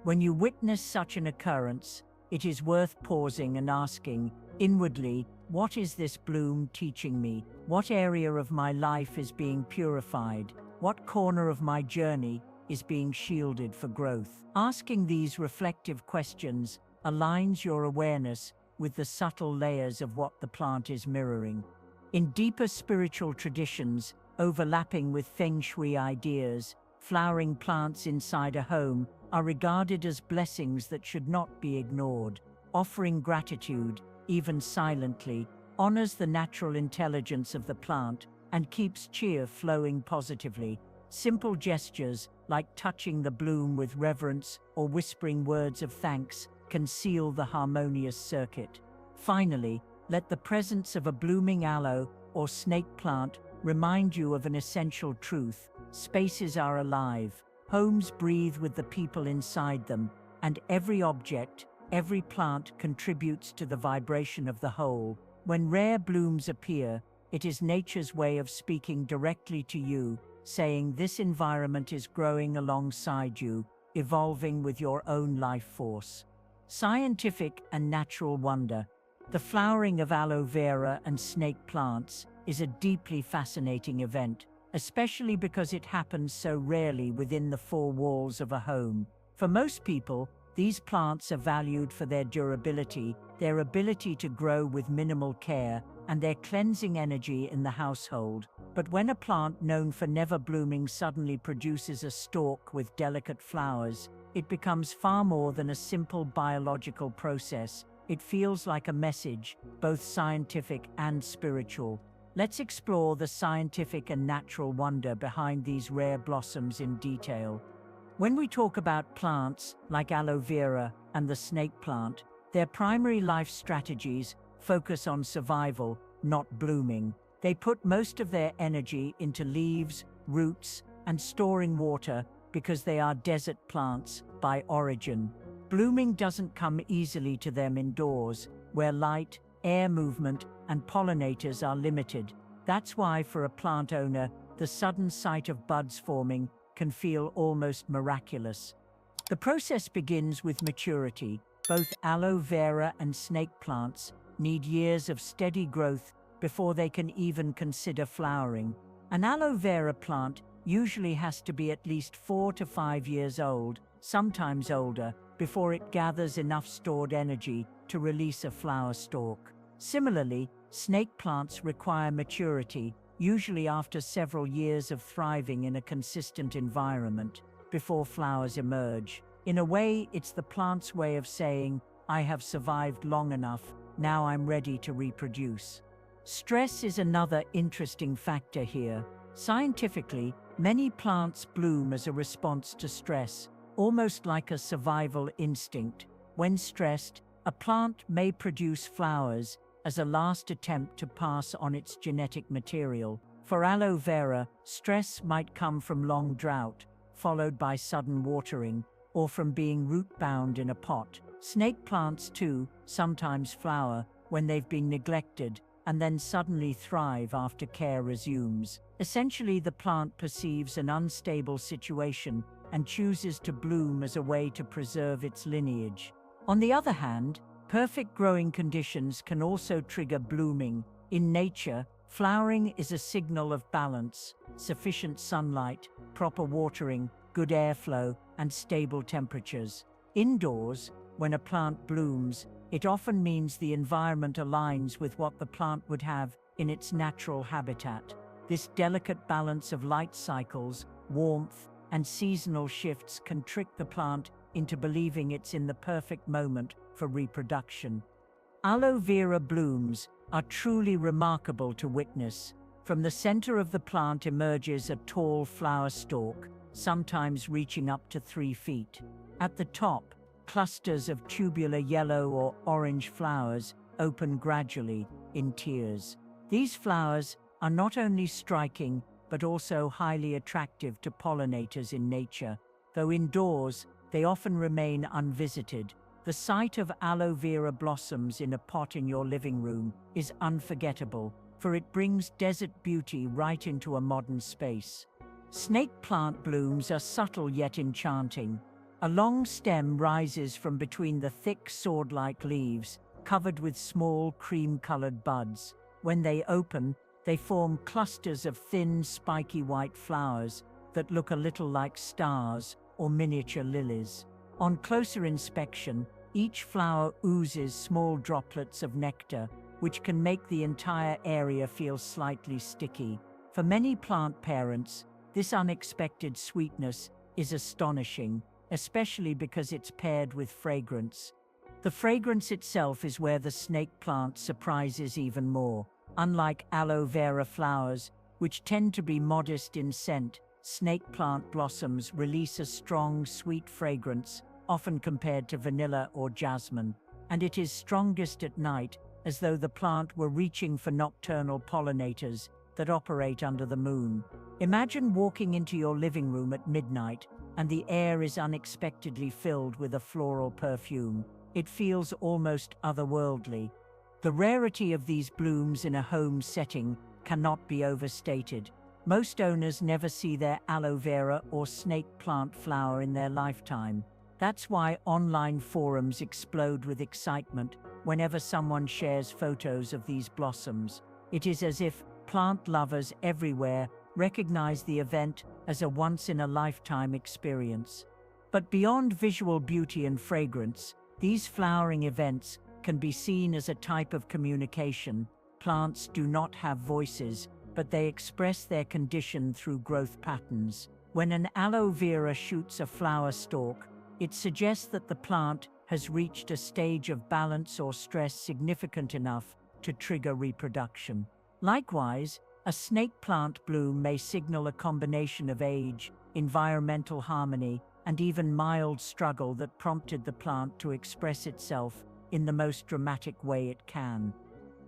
When you witness such an occurrence, it is worth pausing and asking, inwardly, what is this bloom teaching me? What area of my life is being purified? What corner of my journey is being shielded for growth? Asking these reflective questions aligns your awareness with the subtle layers of what the plant is mirroring. In deeper spiritual traditions, overlapping with feng shui ideas, flowering plants inside a home are regarded as blessings that should not be ignored. Offering gratitude, even silently, honors the natural intelligence of the plant and keeps cheer flowing positively. Simple gestures, like touching the bloom with reverence or whispering words of thanks, can seal the harmonious circuit. Finally, let the presence of a blooming aloe or snake plant remind you of an essential truth. Spaces are alive, homes breathe with the people inside them, and every object, every plant contributes to the vibration of the whole. When rare blooms appear, it is nature's way of speaking directly to you, saying this environment is growing alongside you, evolving with your own life force. Scientific and natural wonder. The flowering of aloe vera and snake plants is a deeply fascinating event, especially because it happens so rarely within the four walls of a home. For most people, these plants are valued for their durability, their ability to grow with minimal care, and their cleansing energy in the household. But when a plant known for never blooming suddenly produces a stalk with delicate flowers, it becomes far more than a simple biological process. It feels like a message, both scientific and spiritual. Let's explore the scientific and natural wonder behind these rare blossoms in detail. When we talk about plants like aloe vera and the snake plant, their primary life strategies focus on survival, not blooming. They put most of their energy into leaves, roots, and storing water because they are desert plants by origin. Blooming doesn't come easily to them indoors, where light, air movement, and pollinators are limited. That's why for a plant owner, the sudden sight of buds forming can feel almost miraculous. The process begins with maturity. Both aloe vera and snake plants need years of steady growth before they can even consider flowering. An aloe vera plant usually has to be at least 4 to 5 years old, sometimes older, before it gathers enough stored energy to release a flower stalk. Similarly, snake plants require maturity, usually after several years of thriving in a consistent environment, before flowers emerge. In a way, it's the plant's way of saying, I have survived long enough, now I'm ready to reproduce. Stress is another interesting factor here. Scientifically, many plants bloom as a response to stress, almost like a survival instinct. When stressed, a plant may produce flowers as a last attempt to pass on its genetic material. For aloe vera, stress might come from long drought, followed by sudden watering, or from being root-bound in a pot. Snake plants, too, sometimes flower when they've been neglected and then suddenly thrive after care resumes. Essentially, the plant perceives an unstable situation and chooses to bloom as a way to preserve its lineage. On the other hand, Perfect growing conditions can also trigger blooming. In nature, flowering is a signal of balance, sufficient sunlight, proper watering, good airflow, and stable temperatures. Indoors, when a plant blooms, it often means the environment aligns with what the plant would have in its natural habitat. This delicate balance of light cycles, warmth, and seasonal shifts can trick the plant into believing it's in the perfect moment for reproduction. Aloe vera blooms are truly remarkable to witness. From the center of the plant emerges a tall flower stalk, sometimes reaching up to 3 feet. At the top, clusters of tubular yellow or orange flowers open gradually in tiers. These flowers are not only striking, but also highly attractive to pollinators in nature. Though indoors, they often remain unvisited. The sight of aloe vera blossoms in a pot in your living room is unforgettable, for it brings desert beauty right into a modern space. Snake plant blooms are subtle yet enchanting. A long stem rises from between the thick sword-like leaves, covered with small cream-colored buds. When they open, they form clusters of thin, spiky white flowers that look a little like stars or miniature lilies. On closer inspection, each flower oozes small droplets of nectar, which can make the entire area feel slightly sticky. For many plant parents, this unexpected sweetness is astonishing, especially because it's paired with fragrance. The fragrance itself is where the snake plant surprises even more. Unlike aloe vera flowers, which tend to be modest in scent, snake plant blossoms release a strong, sweet fragrance, often compared to vanilla or jasmine, and it is strongest at night, as though the plant were reaching for nocturnal pollinators that operate under the moon. Imagine walking into your living room at midnight, and the air is unexpectedly filled with a floral perfume. It feels almost otherworldly. The rarity of these blooms in a home setting cannot be overstated. Most owners never see their aloe vera or snake plant flower in their lifetime. That's why online forums explode with excitement whenever someone shares photos of these blossoms. It is as if plant lovers everywhere recognize the event as a once-in-a-lifetime experience. But beyond visual beauty and fragrance, these flowering events can be seen as a type of communication. Plants do not have voices, but they express their condition through growth patterns. When an aloe vera shoots a flower stalk, it suggests that the plant has reached a stage of balance or stress significant enough to trigger reproduction. Likewise, a snake plant bloom may signal a combination of age, environmental harmony, and even mild struggle that prompted the plant to express itself in the most dramatic way it can.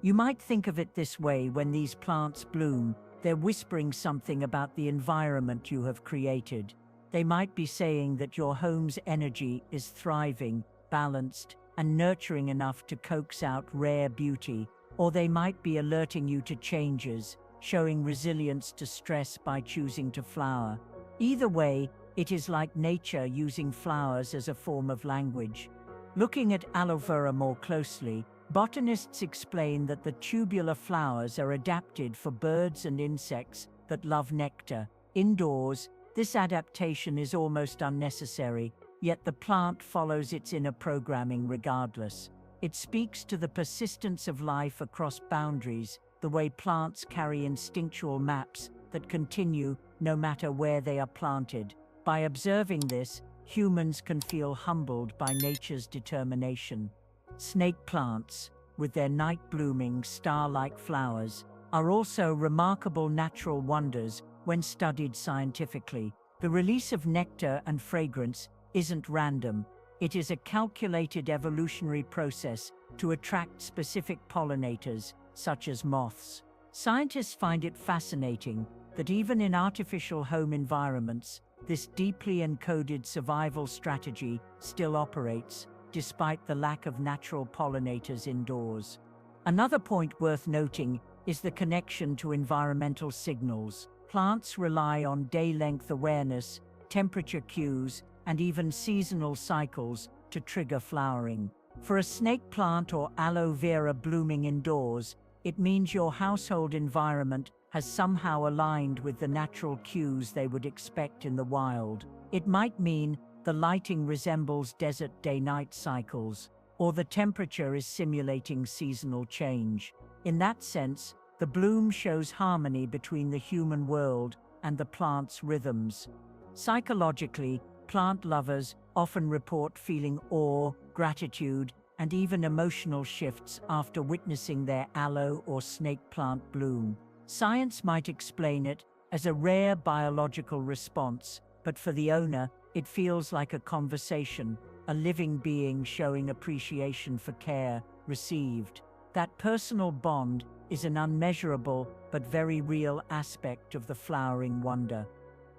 You might think of it this way: when these plants bloom, they're whispering something about the environment you have created. They might be saying that your home's energy is thriving, balanced, and nurturing enough to coax out rare beauty, or they might be alerting you to changes, showing resilience to stress by choosing to flower. Either way, it is like nature using flowers as a form of language. Looking at aloe vera more closely, botanists explain that the tubular flowers are adapted for birds and insects that love nectar. Indoors, this adaptation is almost unnecessary, yet the plant follows its inner programming regardless. It speaks to the persistence of life across boundaries, the way plants carry instinctual maps that continue no matter where they are planted. By observing this, humans can feel humbled by nature's determination. Snake plants, with their night-blooming, star-like flowers, are also remarkable natural wonders when studied scientifically. The release of nectar and fragrance isn't random. It is a calculated evolutionary process to attract specific pollinators, such as moths. Scientists find it fascinating that even in artificial home environments, this deeply encoded survival strategy still operates, despite the lack of natural pollinators indoors. Another point worth noting is the connection to environmental signals. Plants rely on day-length awareness, temperature cues, and even seasonal cycles to trigger flowering. For a snake plant or aloe vera blooming indoors, it means your household environment has somehow aligned with the natural cues they would expect in the wild. It might mean the lighting resembles desert day-night cycles, or the temperature is simulating seasonal change. In that sense, the bloom shows harmony between the human world and the plant's rhythms. Psychologically, plant lovers often report feeling awe, gratitude, and even emotional shifts after witnessing their aloe or snake plant bloom. Science might explain it as a rare biological response, but for the owner, it feels like a conversation, a living being showing appreciation for care received. That personal bond is an unmeasurable but very real aspect of the flowering wonder.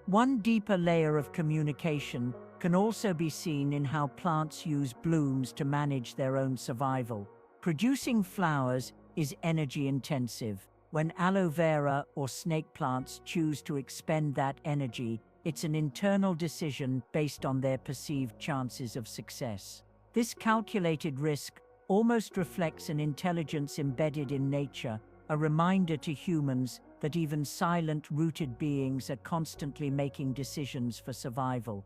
One deeper layer of communication can also be seen in how plants use blooms to manage their own survival. Producing flowers is energy intensive. When aloe vera or snake plants choose to expend that energy, it's an internal decision based on their perceived chances of success. This calculated risk almost reflects an intelligence embedded in nature, a reminder to humans that even silent, rooted beings are constantly making decisions for survival.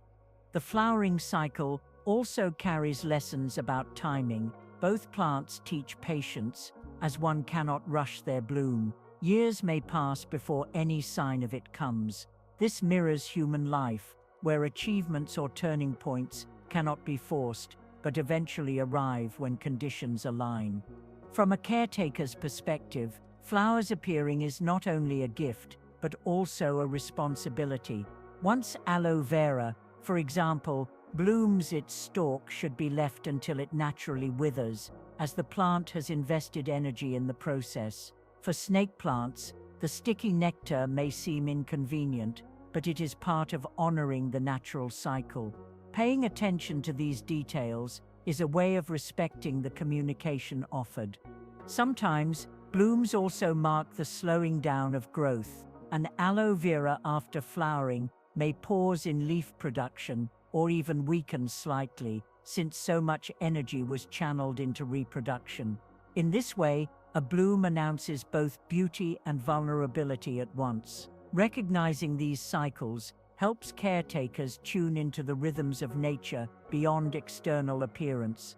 The flowering cycle also carries lessons about timing. Both plants teach patience, as one cannot rush their bloom. Years may pass before any sign of it comes. This mirrors human life, where achievements or turning points cannot be forced, but eventually arrive when conditions align. From a caretaker's perspective, flowers appearing is not only a gift, but also a responsibility. Once aloe vera, for example, blooms, its stalk should be left until it naturally withers, as the plant has invested energy in the process. For snake plants, the sticky nectar may seem inconvenient, but it is part of honoring the natural cycle. Paying attention to these details is a way of respecting the communication offered. Sometimes, blooms also mark the slowing down of growth. An aloe vera after flowering may pause in leaf production or even weaken slightly, since so much energy was channeled into reproduction. In this way, a bloom announces both beauty and vulnerability at once. Recognizing these cycles helps caretakers tune into the rhythms of nature beyond external appearance.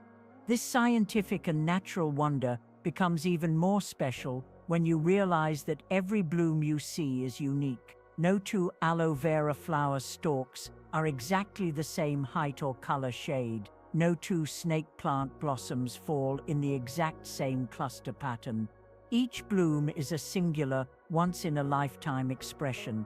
This scientific and natural wonder becomes even more special when you realize that every bloom you see is unique. No two aloe vera flower stalks are exactly the same height or color shade. No two snake plant blossoms fall in the exact same cluster pattern. Each bloom is a singular, once-in-a-lifetime expression.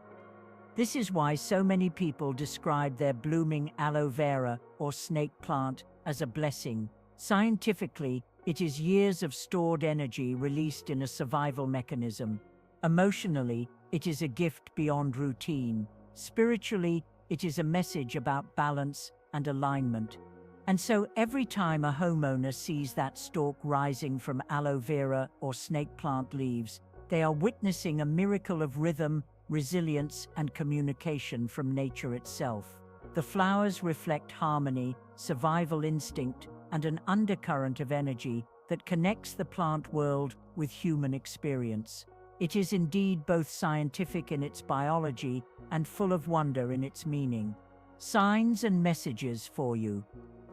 This is why so many people describe their blooming aloe vera or snake plant as a blessing. Scientifically, it is years of stored energy released in a survival mechanism. Emotionally, it is a gift beyond routine. Spiritually, it is a message about balance and alignment. And so every time a homeowner sees that stalk rising from aloe vera or snake plant leaves, they are witnessing a miracle of rhythm, resilience, and communication from nature itself. The flowers reflect harmony, survival instinct, and an undercurrent of energy that connects the plant world with human experience. It is indeed both scientific in its biology and full of wonder in its meaning. Signs and messages for you.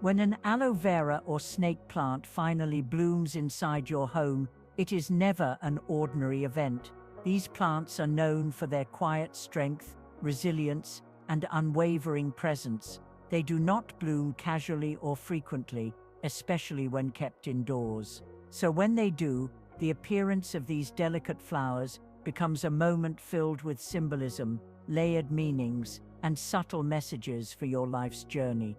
When an aloe vera or snake plant finally blooms inside your home, it is never an ordinary event. These plants are known for their quiet strength, resilience, and unwavering presence. They do not bloom casually or frequently, especially when kept indoors. So when they do, the appearance of these delicate flowers becomes a moment filled with symbolism, layered meanings, and subtle messages for your life's journey.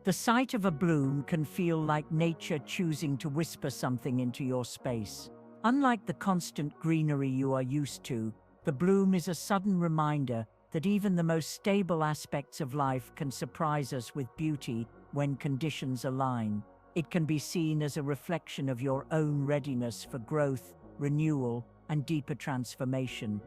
The sight of a bloom can feel like nature choosing to whisper something into your space. Unlike the constant greenery you are used to, the bloom is a sudden reminder that even the most stable aspects of life can surprise us with beauty when conditions align. It can be seen as a reflection of your own readiness for growth, renewal, and deeper transformation.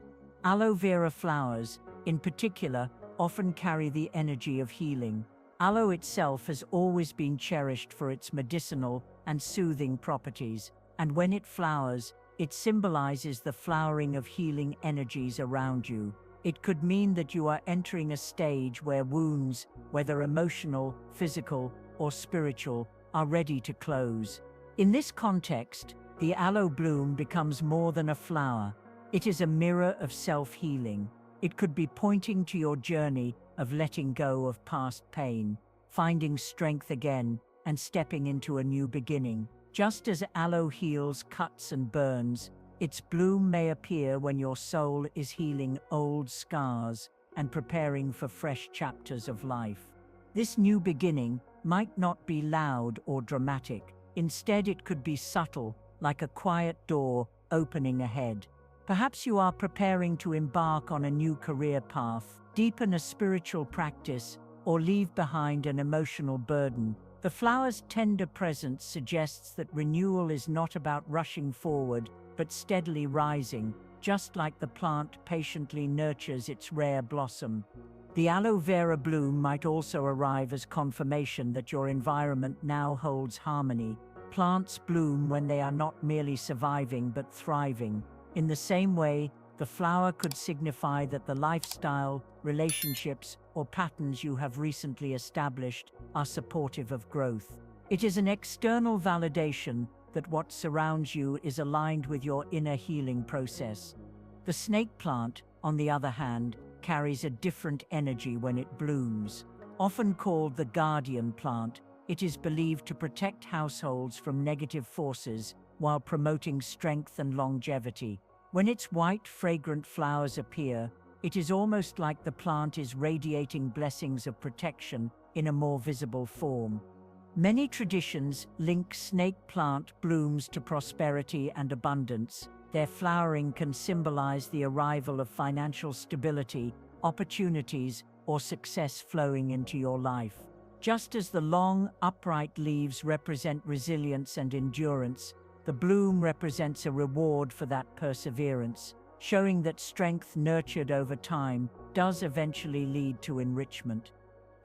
Aloe vera flowers, in particular, often carry the energy of healing. Aloe itself has always been cherished for its medicinal and soothing properties, and when it flowers, it symbolizes the flowering of healing energies around you. It could mean that you are entering a stage where wounds, whether emotional, physical, or spiritual, are ready to close. In this context, the aloe bloom becomes more than a flower. It is a mirror of self-healing. It could be pointing to your journey of letting go of past pain, finding strength again, and stepping into a new beginning. Just as aloe heals cuts and burns, its bloom may appear when your soul is healing old scars and preparing for fresh chapters of life. This new beginning might not be loud or dramatic. Instead, it could be subtle, like a quiet door opening ahead. Perhaps you are preparing to embark on a new career path, deepen a spiritual practice, or leave behind an emotional burden. The flower's tender presence suggests that renewal is not about rushing forward, but steadily rising, just like the plant patiently nurtures its rare blossom. The aloe vera bloom might also arrive as confirmation that your environment now holds harmony. Plants bloom when they are not merely surviving but thriving. In the same way, the flower could signify that the lifestyle, relationships, or patterns you have recently established are supportive of growth. It is an external validation that what surrounds you is aligned with your inner healing process. The snake plant, on the other hand, carries a different energy when it blooms. Often called the guardian plant, it is believed to protect households from negative forces while promoting strength and longevity. When its white, fragrant flowers appear, it is almost like the plant is radiating blessings of protection in a more visible form. Many traditions link snake plant blooms to prosperity and abundance. Their flowering can symbolize the arrival of financial stability, opportunities, or success flowing into your life. Just as the long, upright leaves represent resilience and endurance, the bloom represents a reward for that perseverance, showing that strength nurtured over time does eventually lead to enrichment.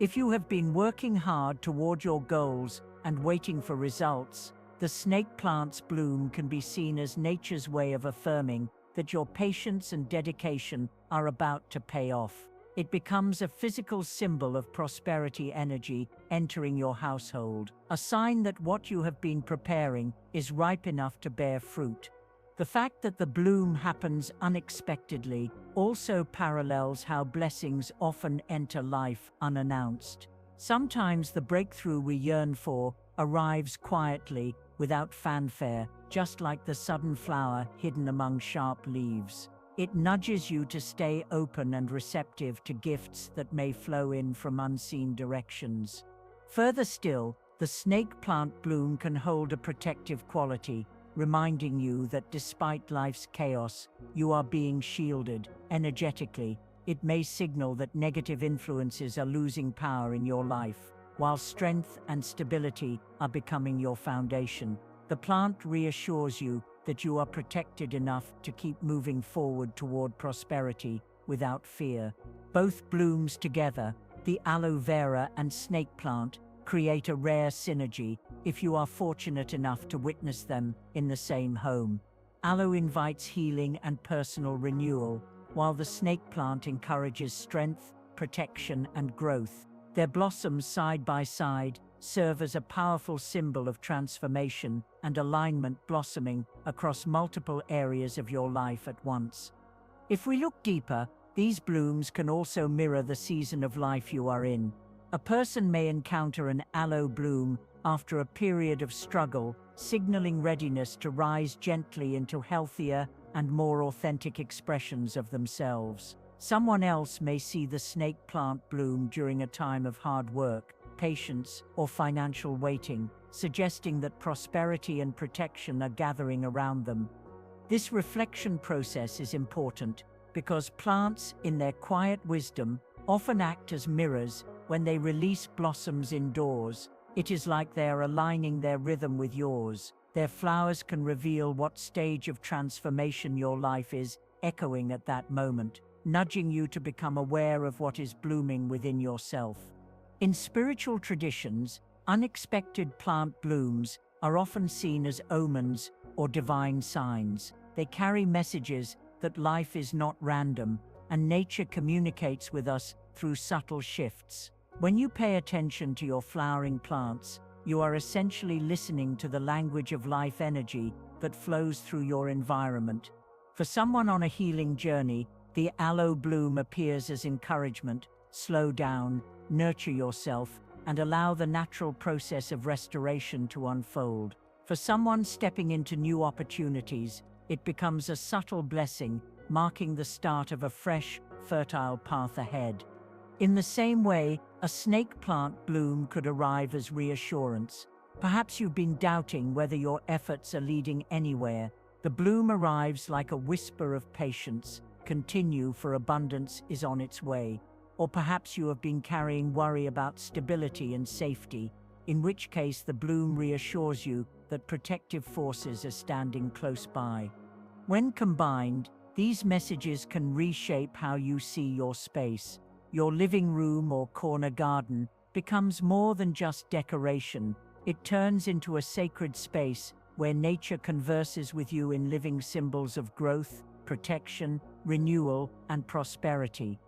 If you have been working hard toward your goals and waiting for results, the snake plant's bloom can be seen as nature's way of affirming that your patience and dedication are about to pay off. It becomes a physical symbol of prosperity energy entering your household, a sign that what you have been preparing is ripe enough to bear fruit. The fact that the bloom happens unexpectedly also parallels how blessings often enter life unannounced. Sometimes the breakthrough we yearn for arrives quietly, without fanfare, just like the sudden flower hidden among sharp leaves. It nudges you to stay open and receptive to gifts that may flow in from unseen directions. Further still, the snake plant bloom can hold a protective quality, reminding you that despite life's chaos, you are being shielded. Energetically, it may signal that negative influences are losing power in your life, while strength and stability are becoming your foundation. The plant reassures you that you are protected enough to keep moving forward toward prosperity without fear. Both blooms together, the aloe vera and snake plant, create a rare synergy if you are fortunate enough to witness them in the same home. Aloe invites healing and personal renewal, while the snake plant encourages strength, protection, and growth. Their blossoms side by side serve as a powerful symbol of transformation and alignment, blossoming across multiple areas of your life at once. If we look deeper, these blooms can also mirror the season of life you are in. A person may encounter an aloe bloom after a period of struggle, signaling readiness to rise gently into healthier and more authentic expressions of themselves. Someone else may see the snake plant bloom during a time of hard work, patience, or financial waiting, suggesting that prosperity and protection are gathering around them. This reflection process is important because plants, in their quiet wisdom, often act as mirrors when they release blossoms indoors. It is like they are aligning their rhythm with yours. Their flowers can reveal what stage of transformation your life is echoing at that moment, nudging you to become aware of what is blooming within yourself. In spiritual traditions, unexpected plant blooms are often seen as omens or divine signs. They carry messages that life is not random and nature communicates with us through subtle shifts. When you pay attention to your flowering plants, you are essentially listening to the language of life energy that flows through your environment. For someone on a healing journey, the aloe bloom appears as encouragement. Slow down, nurture yourself, and allow the natural process of restoration to unfold. For someone stepping into new opportunities, it becomes a subtle blessing, marking the start of a fresh, fertile path ahead. In the same way, a snake plant bloom could arrive as reassurance. Perhaps you've been doubting whether your efforts are leading anywhere. The bloom arrives like a whisper of patience. Continue, for abundance is on its way. Or perhaps you have been carrying worry about stability and safety, in which case the bloom reassures you that protective forces are standing close by. When combined, these messages can reshape how you see your space. Your living room or corner garden becomes more than just decoration. It turns into a sacred space where nature converses with you in living symbols of growth, protection, renewal, and prosperity.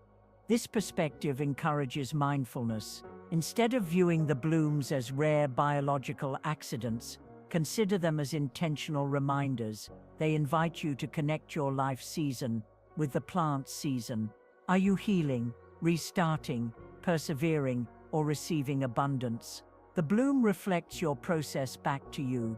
This perspective encourages mindfulness. Instead of viewing the blooms as rare biological accidents, consider them as intentional reminders. They invite you to connect your life season with the plant season. Are you healing, restarting, persevering, or receiving abundance? The bloom reflects your process back to you.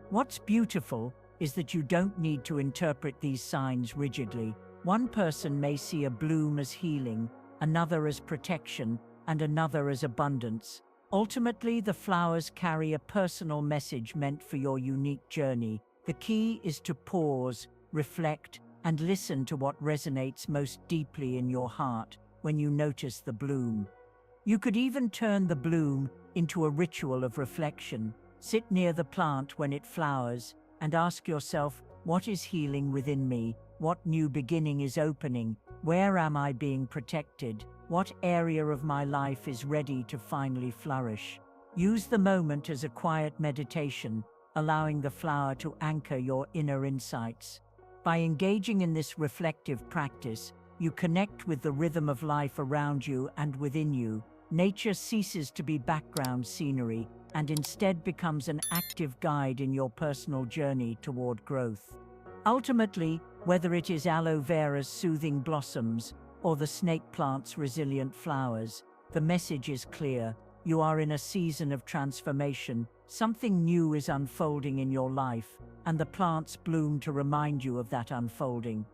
What's beautiful is that you don't need to interpret these signs rigidly. One person may see a bloom as healing, another as protection, and another as abundance. Ultimately, the flowers carry a personal message meant for your unique journey. The key is to pause, reflect, and listen to what resonates most deeply in your heart when you notice the bloom. You could even turn the bloom into a ritual of reflection. Sit near the plant when it flowers and ask yourself, what is healing within me? What new beginning is opening? Where am I being protected? What area of my life is ready to finally flourish? Use the moment as a quiet meditation, allowing the flower to anchor your inner insights. By engaging in this reflective practice, you connect with the rhythm of life around you and within you. Nature ceases to be background scenery and instead becomes an active guide in your personal journey toward growth. Ultimately, whether it is aloe vera's soothing blossoms or the snake plant's resilient flowers, the message is clear. You are in a season of transformation. Something new is unfolding in your life, and the plants bloom to remind you of that unfolding.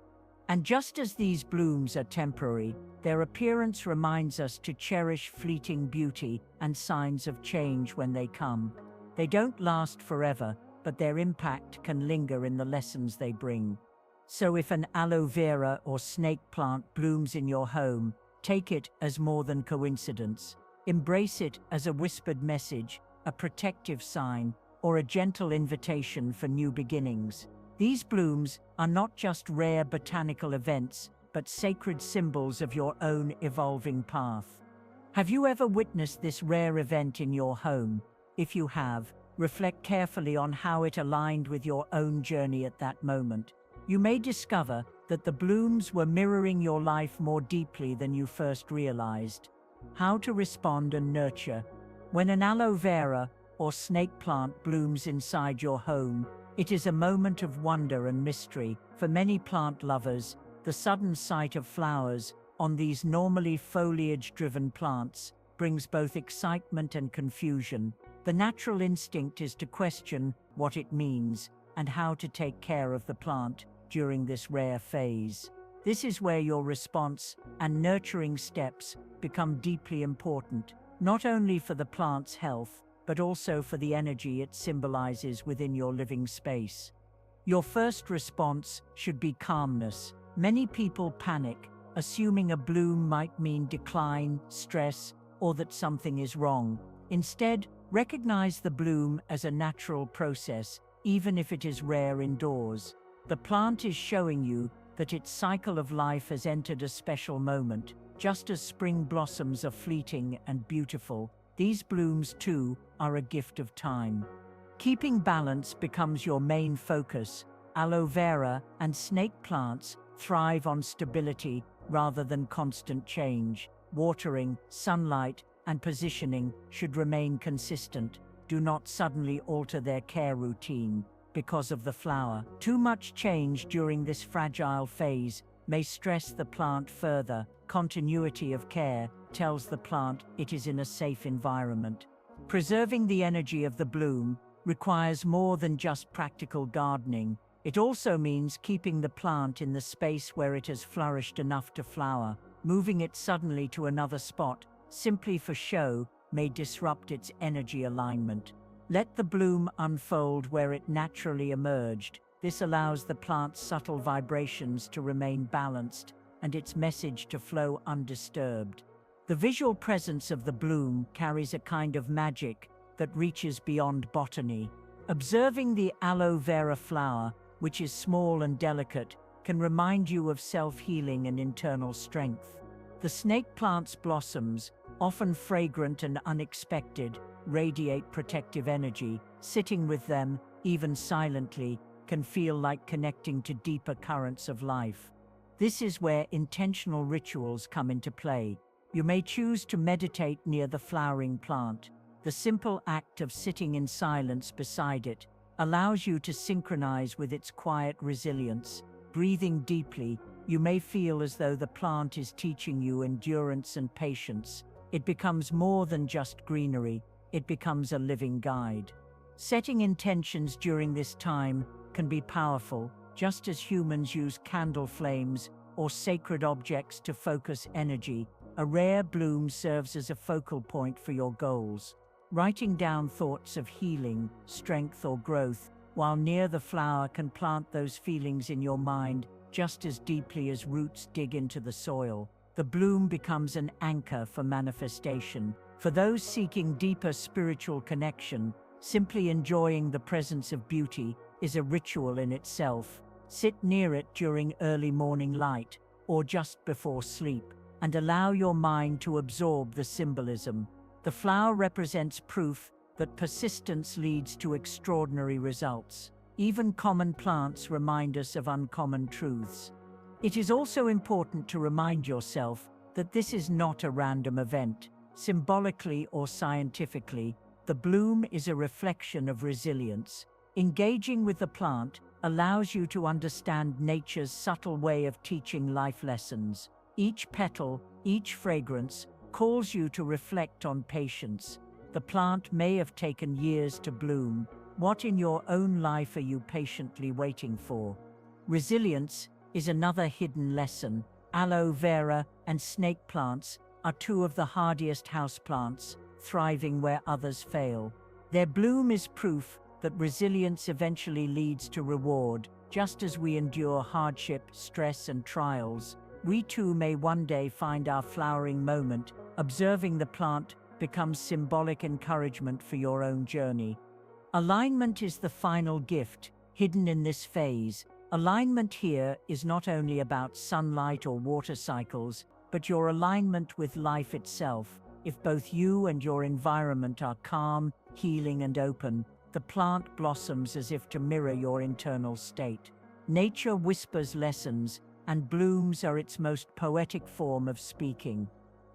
And just as these blooms are temporary, their appearance reminds us to cherish fleeting beauty and signs of change when they come. They don't last forever, but their impact can linger in the lessons they bring. So if an aloe vera or snake plant blooms in your home, take it as more than coincidence. Embrace it as a whispered message, a protective sign, or a gentle invitation for new beginnings. These blooms are not just rare botanical events, but sacred symbols of your own evolving path. Have you ever witnessed this rare event in your home? If you have, reflect carefully on how it aligned with your own journey at that moment. You may discover that the blooms were mirroring your life more deeply than you first realized. How to respond and nurture. When an aloe vera or snake plant blooms inside your home, it is a moment of wonder and mystery. For many plant lovers, the sudden sight of flowers on these normally foliage-driven plants brings both excitement and confusion. The natural instinct is to question what it means and how to take care of the plant during this rare phase. This is where your response and nurturing steps become deeply important, not only for the plant's health, but also for the energy it symbolizes within your living space. Your first response should be calmness. Many people panic, assuming a bloom might mean decline, stress, or that something is wrong. Instead, recognize the bloom as a natural process, even if it is rare indoors. The plant is showing you that its cycle of life has entered a special moment. Just as spring blossoms are fleeting and beautiful, these blooms too are a gift of time. Keeping balance becomes your main focus. Aloe vera and snake plants thrive on stability rather than constant change. Watering, sunlight, and positioning should remain consistent. Do not suddenly alter their care routine because of the flower. Too much change during this fragile phase may stress the plant further. Continuity of care tells the plant it is in a safe environment. Preserving the energy of the bloom requires more than just practical gardening. It also means keeping the plant in the space where it has flourished enough to flower. Moving it suddenly to another spot, simply for show, may disrupt its energy alignment. Let the bloom unfold where it naturally emerged. This allows the plant's subtle vibrations to remain balanced and its message to flow undisturbed. The visual presence of the bloom carries a kind of magic that reaches beyond botany. Observing the aloe vera flower, which is small and delicate, can remind you of self-healing and internal strength. The snake plant's blossoms, often fragrant and unexpected, radiate protective energy. Sitting with them, even silently, can feel like connecting to deeper currents of life. This is where intentional rituals come into play. You may choose to meditate near the flowering plant. The simple act of sitting in silence beside it allows you to synchronize with its quiet resilience. Breathing deeply, you may feel as though the plant is teaching you endurance and patience. It becomes more than just greenery, it becomes a living guide. Setting intentions during this time can be powerful, just as humans use candle flames or sacred objects to focus energy. A rare bloom serves as a focal point for your goals. Writing down thoughts of healing, strength, or growth while near the flower can plant those feelings in your mind just as deeply as roots dig into the soil. The bloom becomes an anchor for manifestation. For those seeking deeper spiritual connection, simply enjoying the presence of beauty is a ritual in itself. Sit near it during early morning light or just before sleep, and allow your mind to absorb the symbolism. The flower represents proof that persistence leads to extraordinary results. Even common plants remind us of uncommon truths. It is also important to remind yourself that this is not a random event. Symbolically or scientifically, the bloom is a reflection of resilience. Engaging with the plant allows you to understand nature's subtle way of teaching life lessons. Each petal, each fragrance, calls you to reflect on patience. The plant may have taken years to bloom. What in your own life are you patiently waiting for? Resilience is another hidden lesson. Aloe vera and snake plants are two of the hardiest houseplants, thriving where others fail. Their bloom is proof that resilience eventually leads to reward. Just as we endure hardship, stress, and trials, we too may one day find our flowering moment. Observing the plant becomes symbolic encouragement for your own journey. Alignment is the final gift, hidden in this phase. Alignment here is not only about sunlight or water cycles, but your alignment with life itself. If both you and your environment are calm, healing, and open, the plant blossoms as if to mirror your internal state. Nature whispers lessons, and blooms are its most poetic form of speaking.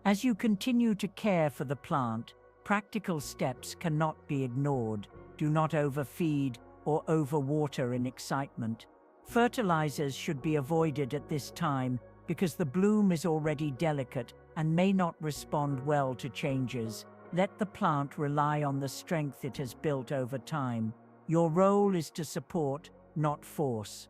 As you continue to care for the plant, practical steps cannot be ignored. Do not overfeed or overwater in excitement. Fertilizers should be avoided at this time because the bloom is already delicate and may not respond well to changes. Let the plant rely on the strength it has built over time. Your role is to support, not force.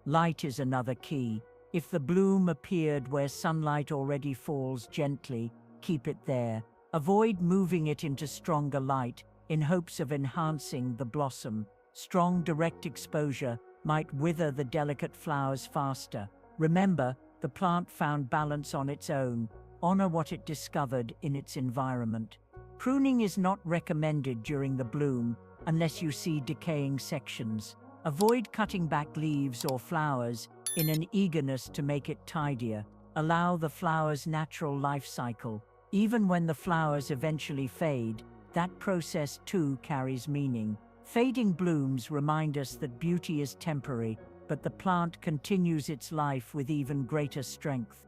Light is another key. If the bloom appeared where sunlight already falls gently, keep it there. Avoid moving it into stronger light in hopes of enhancing the blossom. Strong direct exposure might wither the delicate flowers faster. Remember, the plant found balance on its own. Honor what it discovered in its environment. Pruning is not recommended during the bloom unless you see decaying sections. Avoid cutting back leaves or flowers in an eagerness to make it tidier. Allow the flower's natural life cycle. Even when the flowers eventually fade, that process too carries meaning. Fading blooms remind us that beauty is temporary, but the plant continues its life with even greater strength.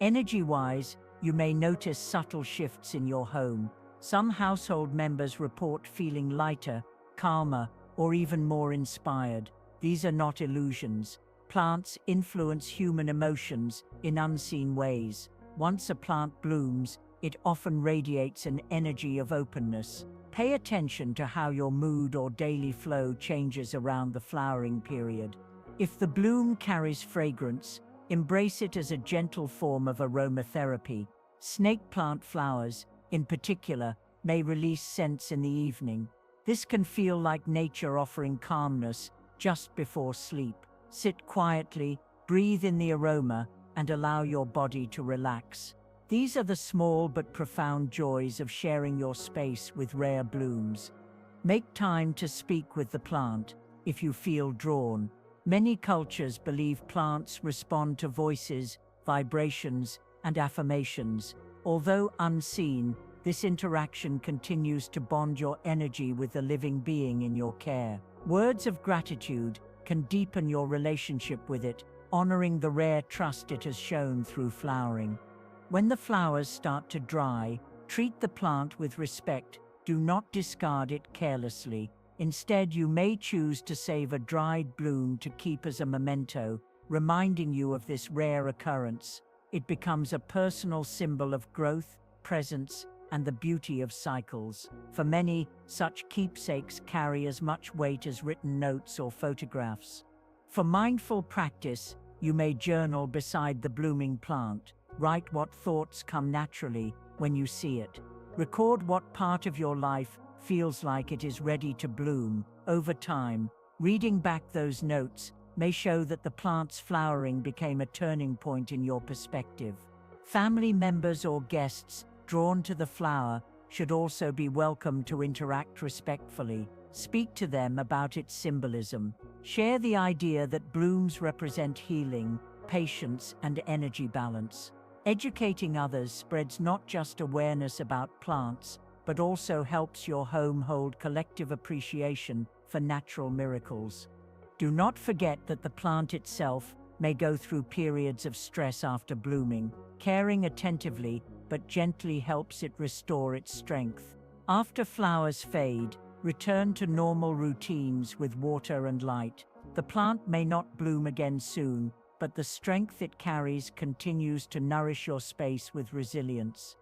Energy-wise, you may notice subtle shifts in your home. Some household members report feeling lighter, calmer, or even more inspired. These are not illusions. Plants influence human emotions in unseen ways. Once a plant blooms, it often radiates an energy of openness. Pay attention to how your mood or daily flow changes around the flowering period. If the bloom carries fragrance, embrace it as a gentle form of aromatherapy. Snake plant flowers, in particular, may release scents in the evening. This can feel like nature offering calmness just before sleep. Sit quietly, breathe in the aroma, and allow your body to relax. These are the small but profound joys of sharing your space with rare blooms. Make time to speak with the plant if you feel drawn. Many cultures believe plants respond to voices, vibrations, and affirmations. Although unseen, this interaction continues to bond your energy with the living being in your care. Words of gratitude can deepen your relationship with it, honoring the rare trust it has shown through flowering. When the flowers start to dry, treat the plant with respect. Do not discard it carelessly. Instead, you may choose to save a dried bloom to keep as a memento, reminding you of this rare occurrence. It becomes a personal symbol of growth, presence, and the beauty of cycles. For many, such keepsakes carry as much weight as written notes or photographs. For mindful practice, you may journal beside the blooming plant. Write what thoughts come naturally when you see it. Record what part of your life feels like it is ready to bloom. Over time, reading back those notes may show that the plant's flowering became a turning point in your perspective. Family members or guests drawn to the flower should also be welcome to interact respectfully. Speak to them about its symbolism. Share the idea that blooms represent healing, patience, and energy balance. Educating others spreads not just awareness about plants, but also helps your home hold collective appreciation for natural miracles. Do not forget that the plant itself may go through periods of stress after blooming. Caring attentively but gently helps it restore its strength. After flowers fade, return to normal routines with water and light. The plant may not bloom again soon, but the strength it carries continues to nourish your space with resilience.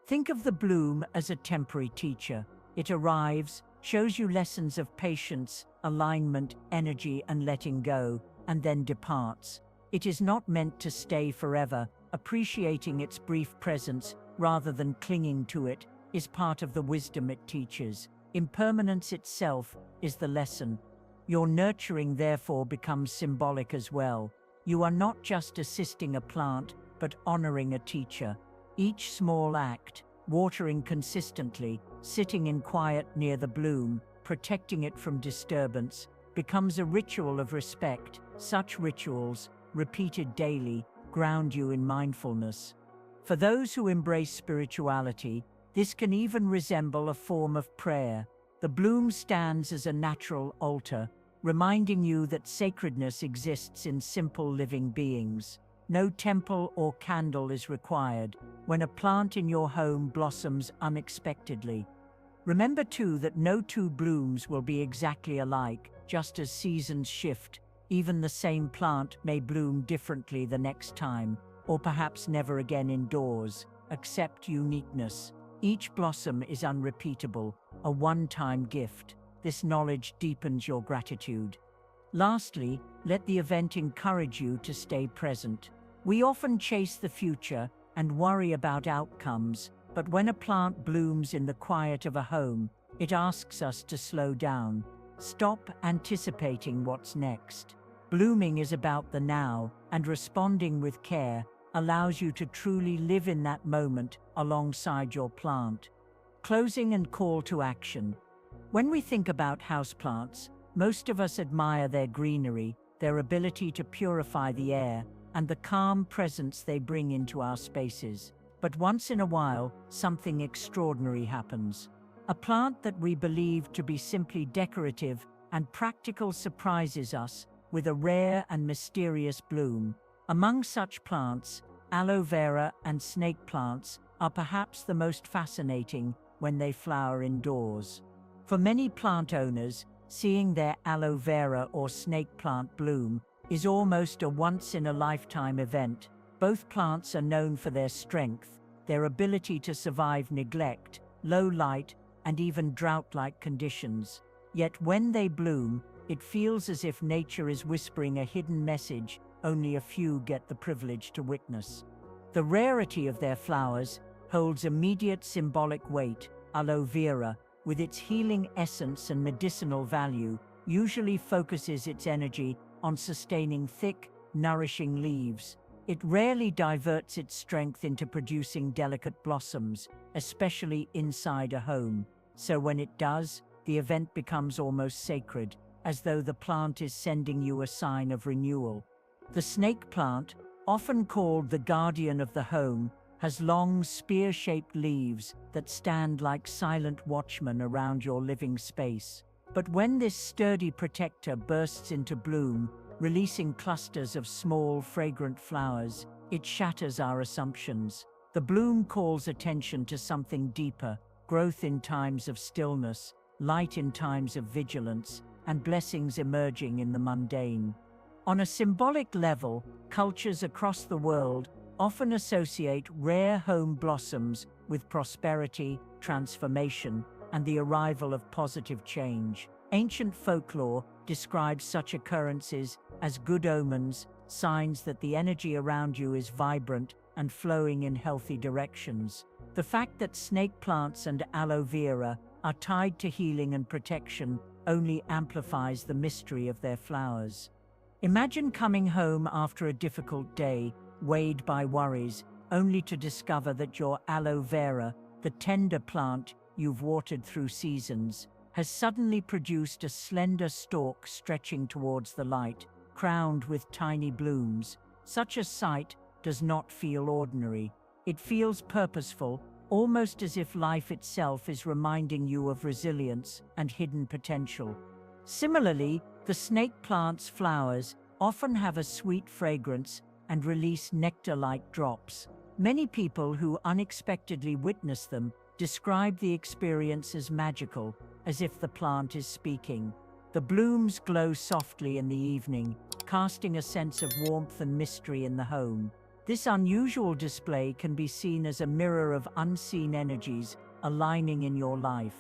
Think of the bloom as a temporary teacher. It arrives, shows you lessons of patience, alignment, energy, and letting go, and then departs. It is not meant to stay forever. Appreciating its brief presence, rather than clinging to it, is part of the wisdom it teaches. Impermanence itself is the lesson. Your nurturing therefore becomes symbolic as well. You are not just assisting a plant, but honoring a teacher. Each small act, watering consistently, sitting in quiet near the bloom, protecting it from disturbance, becomes a ritual of respect. Such rituals, repeated daily, ground you in mindfulness. For those who embrace spirituality, this can even resemble a form of prayer. The bloom stands as a natural altar, reminding you that sacredness exists in simple living beings. No temple or candle is required when a plant in your home blossoms unexpectedly. Remember too that no two blooms will be exactly alike. Just as seasons shift, even the same plant may bloom differently the next time, or perhaps never again indoors. Accept uniqueness. Each blossom is unrepeatable, a one-time gift. This knowledge deepens your gratitude. Lastly, let the event encourage you to stay present. We often chase the future and worry about outcomes, but when a plant blooms in the quiet of a home, it asks us to slow down. Stop anticipating what's next. Blooming is about the now, and responding with care allows you to truly live in that moment alongside your plant. Closing and call to action. When we think about houseplants, most of us admire their greenery, their ability to purify the air, and the calm presence they bring into our spaces. But once in a while, something extraordinary happens. A plant that we believe to be simply decorative and practical surprises us with a rare and mysterious bloom. Among such plants, aloe vera and snake plants are perhaps the most fascinating when they flower indoors. For many plant owners, seeing their aloe vera or snake plant bloom is almost a once-in-a-lifetime event. Both plants are known for their strength, their ability to survive neglect, low light, and even drought-like conditions. Yet when they bloom, it feels as if nature is whispering a hidden message only a few get the privilege to witness. The rarity of their flowers holds immediate symbolic weight. Aloe vera, with its healing essence and medicinal value, usually focuses its energy on sustaining thick, nourishing leaves. It rarely diverts its strength into producing delicate blossoms, especially inside a home. So when it does, the event becomes almost sacred, as though the plant is sending you a sign of renewal. The snake plant, often called the guardian of the home, has long, spear-shaped leaves that stand like silent watchmen around your living space. But when this sturdy protector bursts into bloom, releasing clusters of small, fragrant flowers, it shatters our assumptions. The bloom calls attention to something deeper: growth in times of stillness, light in times of vigilance, and blessings emerging in the mundane. On a symbolic level, cultures across the world often associate rare home blossoms with prosperity, transformation, and the arrival of positive change. Ancient folklore describes such occurrences as good omens, signs that the energy around you is vibrant and flowing in healthy directions. The fact that snake plants and aloe vera are tied to healing and protection only amplifies the mystery of their flowers. Imagine coming home after a difficult day, weighed by worries, only to discover that your aloe vera, the tender plant you've watered through seasons, has suddenly produced a slender stalk stretching towards the light, crowned with tiny blooms. Such a sight does not feel ordinary. It feels purposeful, almost as if life itself is reminding you of resilience and hidden potential. Similarly, the snake plant's flowers often have a sweet fragrance and release nectar-like drops. Many people who unexpectedly witness them describe the experience as magical, as if the plant is speaking. The blooms glow softly in the evening, casting a sense of warmth and mystery in the home. This unusual display can be seen as a mirror of unseen energies aligning in your life.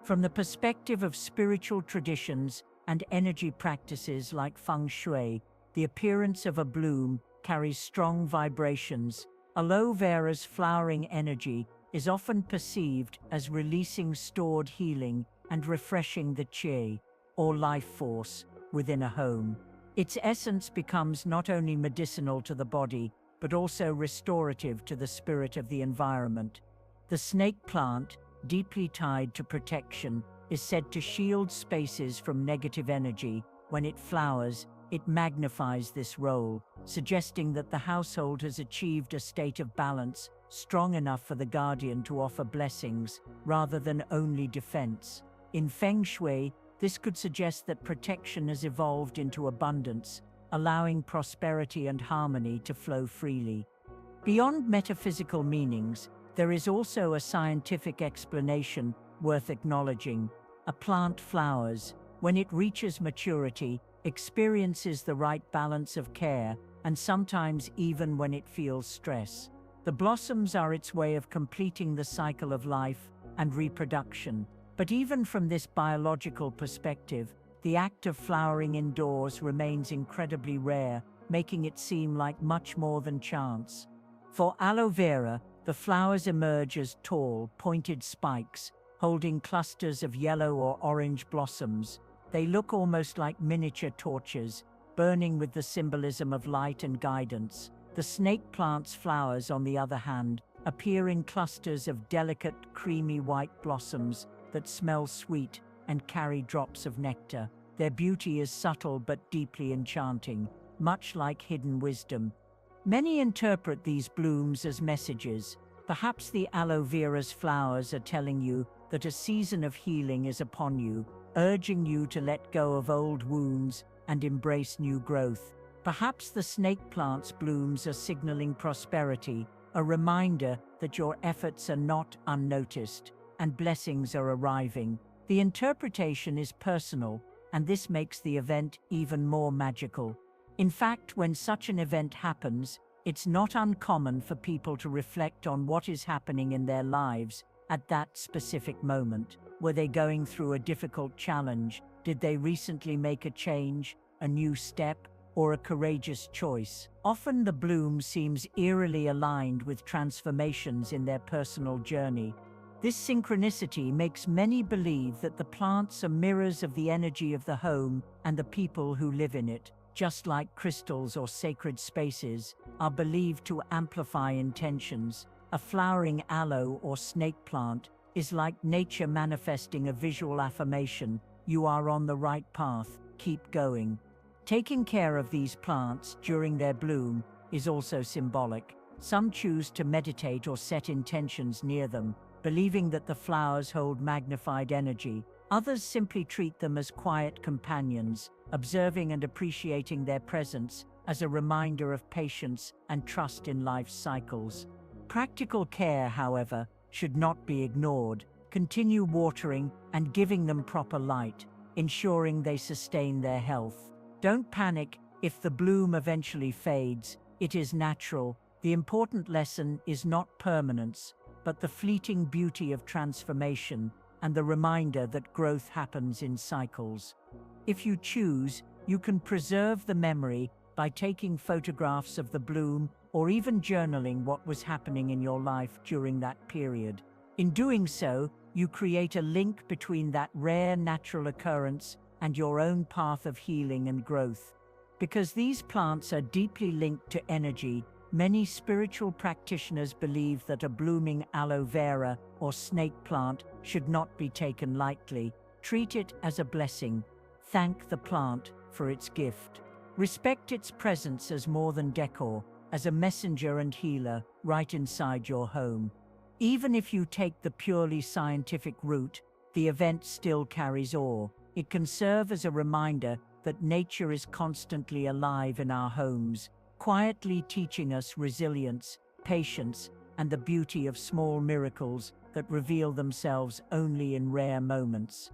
From the perspective of spiritual traditions and energy practices like feng shui, the appearance of a bloom carries strong vibrations. Aloe vera's flowering energy is often perceived as releasing stored healing and refreshing the qi, or life force, within a home. Its essence becomes not only medicinal to the body, but also restorative to the spirit of the environment. The snake plant, deeply tied to protection, is said to shield spaces from negative energy. When it flowers, it magnifies this role, suggesting that the household has achieved a state of balance strong enough for the guardian to offer blessings rather than only defense. In feng shui, this could suggest that protection has evolved into abundance, allowing prosperity and harmony to flow freely. Beyond metaphysical meanings, there is also a scientific explanation worth acknowledging. A plant flowers when it reaches maturity, experiences the right balance of care, and sometimes even when it feels stress. The blossoms are its way of completing the cycle of life and reproduction. But even from this biological perspective, the act of flowering indoors remains incredibly rare, making it seem like much more than chance. For aloe vera, the flowers emerge as tall, pointed spikes, holding clusters of yellow or orange blossoms. They look almost like miniature torches, burning with the symbolism of light and guidance. The snake plant's flowers, on the other hand, appear in clusters of delicate, creamy white blossoms that smell sweet and carry drops of nectar. Their beauty is subtle but deeply enchanting, much like hidden wisdom. Many interpret these blooms as messages. Perhaps the aloe vera's flowers are telling you that a season of healing is upon you, urging you to let go of old wounds and embrace new growth. Perhaps the snake plant's blooms are signaling prosperity, a reminder that your efforts are not unnoticed and blessings are arriving. The interpretation is personal, and this makes the event even more magical. In fact, when such an event happens, it's not uncommon for people to reflect on what is happening in their lives at that specific moment. Were they going through a difficult challenge? Did they recently make a change, a new step, or a courageous choice? Often the bloom seems eerily aligned with transformations in their personal journey. This synchronicity makes many believe that the plants are mirrors of the energy of the home and the people who live in it, just like crystals or sacred spaces are believed to amplify intentions. A flowering aloe or snake plant is like nature manifesting a visual affirmation: you are on the right path, keep going. Taking care of these plants during their bloom is also symbolic. Some choose to meditate or set intentions near them, believing that the flowers hold magnified energy. Others simply treat them as quiet companions, observing and appreciating their presence as a reminder of patience and trust in life's cycles. Practical care, however, should not be ignored. Continue watering and giving them proper light, ensuring they sustain their health. Don't panic if the bloom eventually fades. It is natural. The important lesson is not permanence, but the fleeting beauty of transformation and the reminder that growth happens in cycles. If you choose, you can preserve the memory by taking photographs of the bloom or even journaling what was happening in your life during that period. In doing so, you create a link between that rare natural occurrence and your own path of healing and growth. Because these plants are deeply linked to energy, many spiritual practitioners believe that a blooming aloe vera or snake plant should not be taken lightly. Treat it as a blessing. Thank the plant for its gift. Respect its presence as more than decor, as a messenger and healer right inside your home. Even if you take the purely scientific route, the event still carries awe. It can serve as a reminder that nature is constantly alive in our homes, quietly teaching us resilience, patience, and the beauty of small miracles that reveal themselves only in rare moments.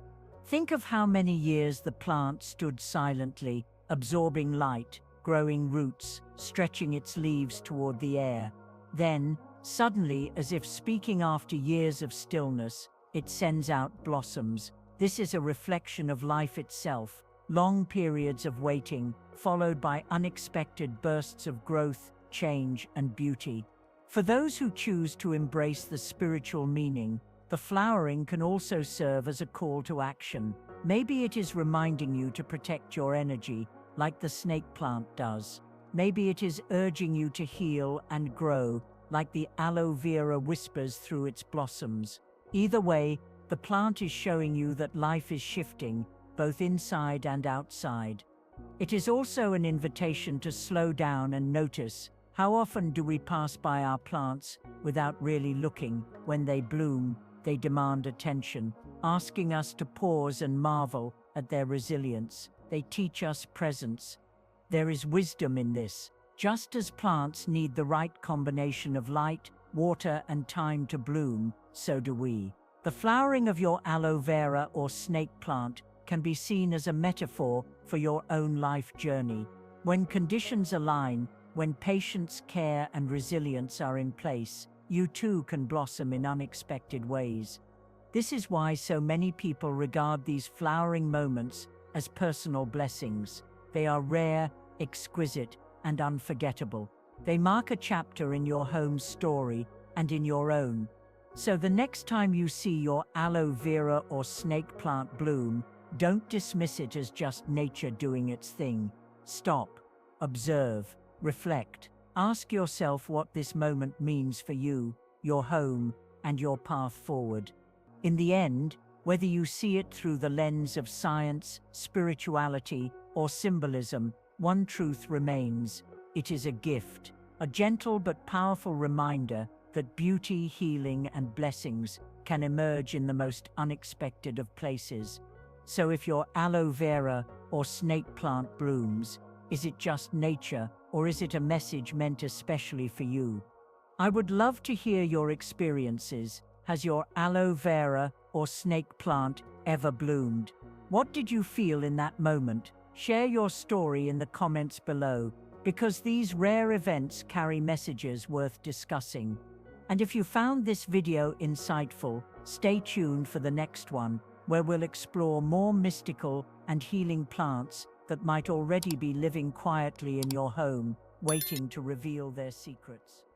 Think of how many years the plant stood silently, absorbing light, growing roots, stretching its leaves toward the air. Then, suddenly, as if speaking after years of stillness, it sends out blossoms. This is a reflection of life itself. Long periods of waiting, followed by unexpected bursts of growth, change, and beauty. For those who choose to embrace the spiritual meaning, the flowering can also serve as a call to action. Maybe it is reminding you to protect your energy, like the snake plant does. Maybe it is urging you to heal and grow, like the aloe vera whispers through its blossoms. Either way, the plant is showing you that life is shifting, both inside and outside. It is also an invitation to slow down and notice. How often do we pass by our plants without really looking? When they bloom, they demand attention, asking us to pause and marvel at their resilience. They teach us presence. There is wisdom in this. Just as plants need the right combination of light, water, and time to bloom, so do we. The flowering of your aloe vera or snake plant can be seen as a metaphor for your own life journey. When conditions align, when patience, care, and resilience are in place, you too can blossom in unexpected ways. This is why so many people regard these flowering moments as personal blessings. They are rare, exquisite, and unforgettable. They mark a chapter in your home's story and in your own. So the next time you see your aloe vera or snake plant bloom, don't dismiss it as just nature doing its thing. Stop, observe, reflect. Ask yourself what this moment means for you, your home, and your path forward. In the end, whether you see it through the lens of science, spirituality, or symbolism, one truth remains: it is a gift. a gentle but powerful reminder that beauty, healing, and blessings can emerge in the most unexpected of places. So if your aloe vera or snake plant blooms, is it just nature or is it a message meant especially for you? I would love to hear your experiences. Has your aloe vera or snake plant ever bloomed? What did you feel in that moment? Share your story in the comments below, because these rare events carry messages worth discussing. And if you found this video insightful, stay tuned for the next one, where we'll explore more mystical and healing plants that might already be living quietly in your home, waiting to reveal their secrets.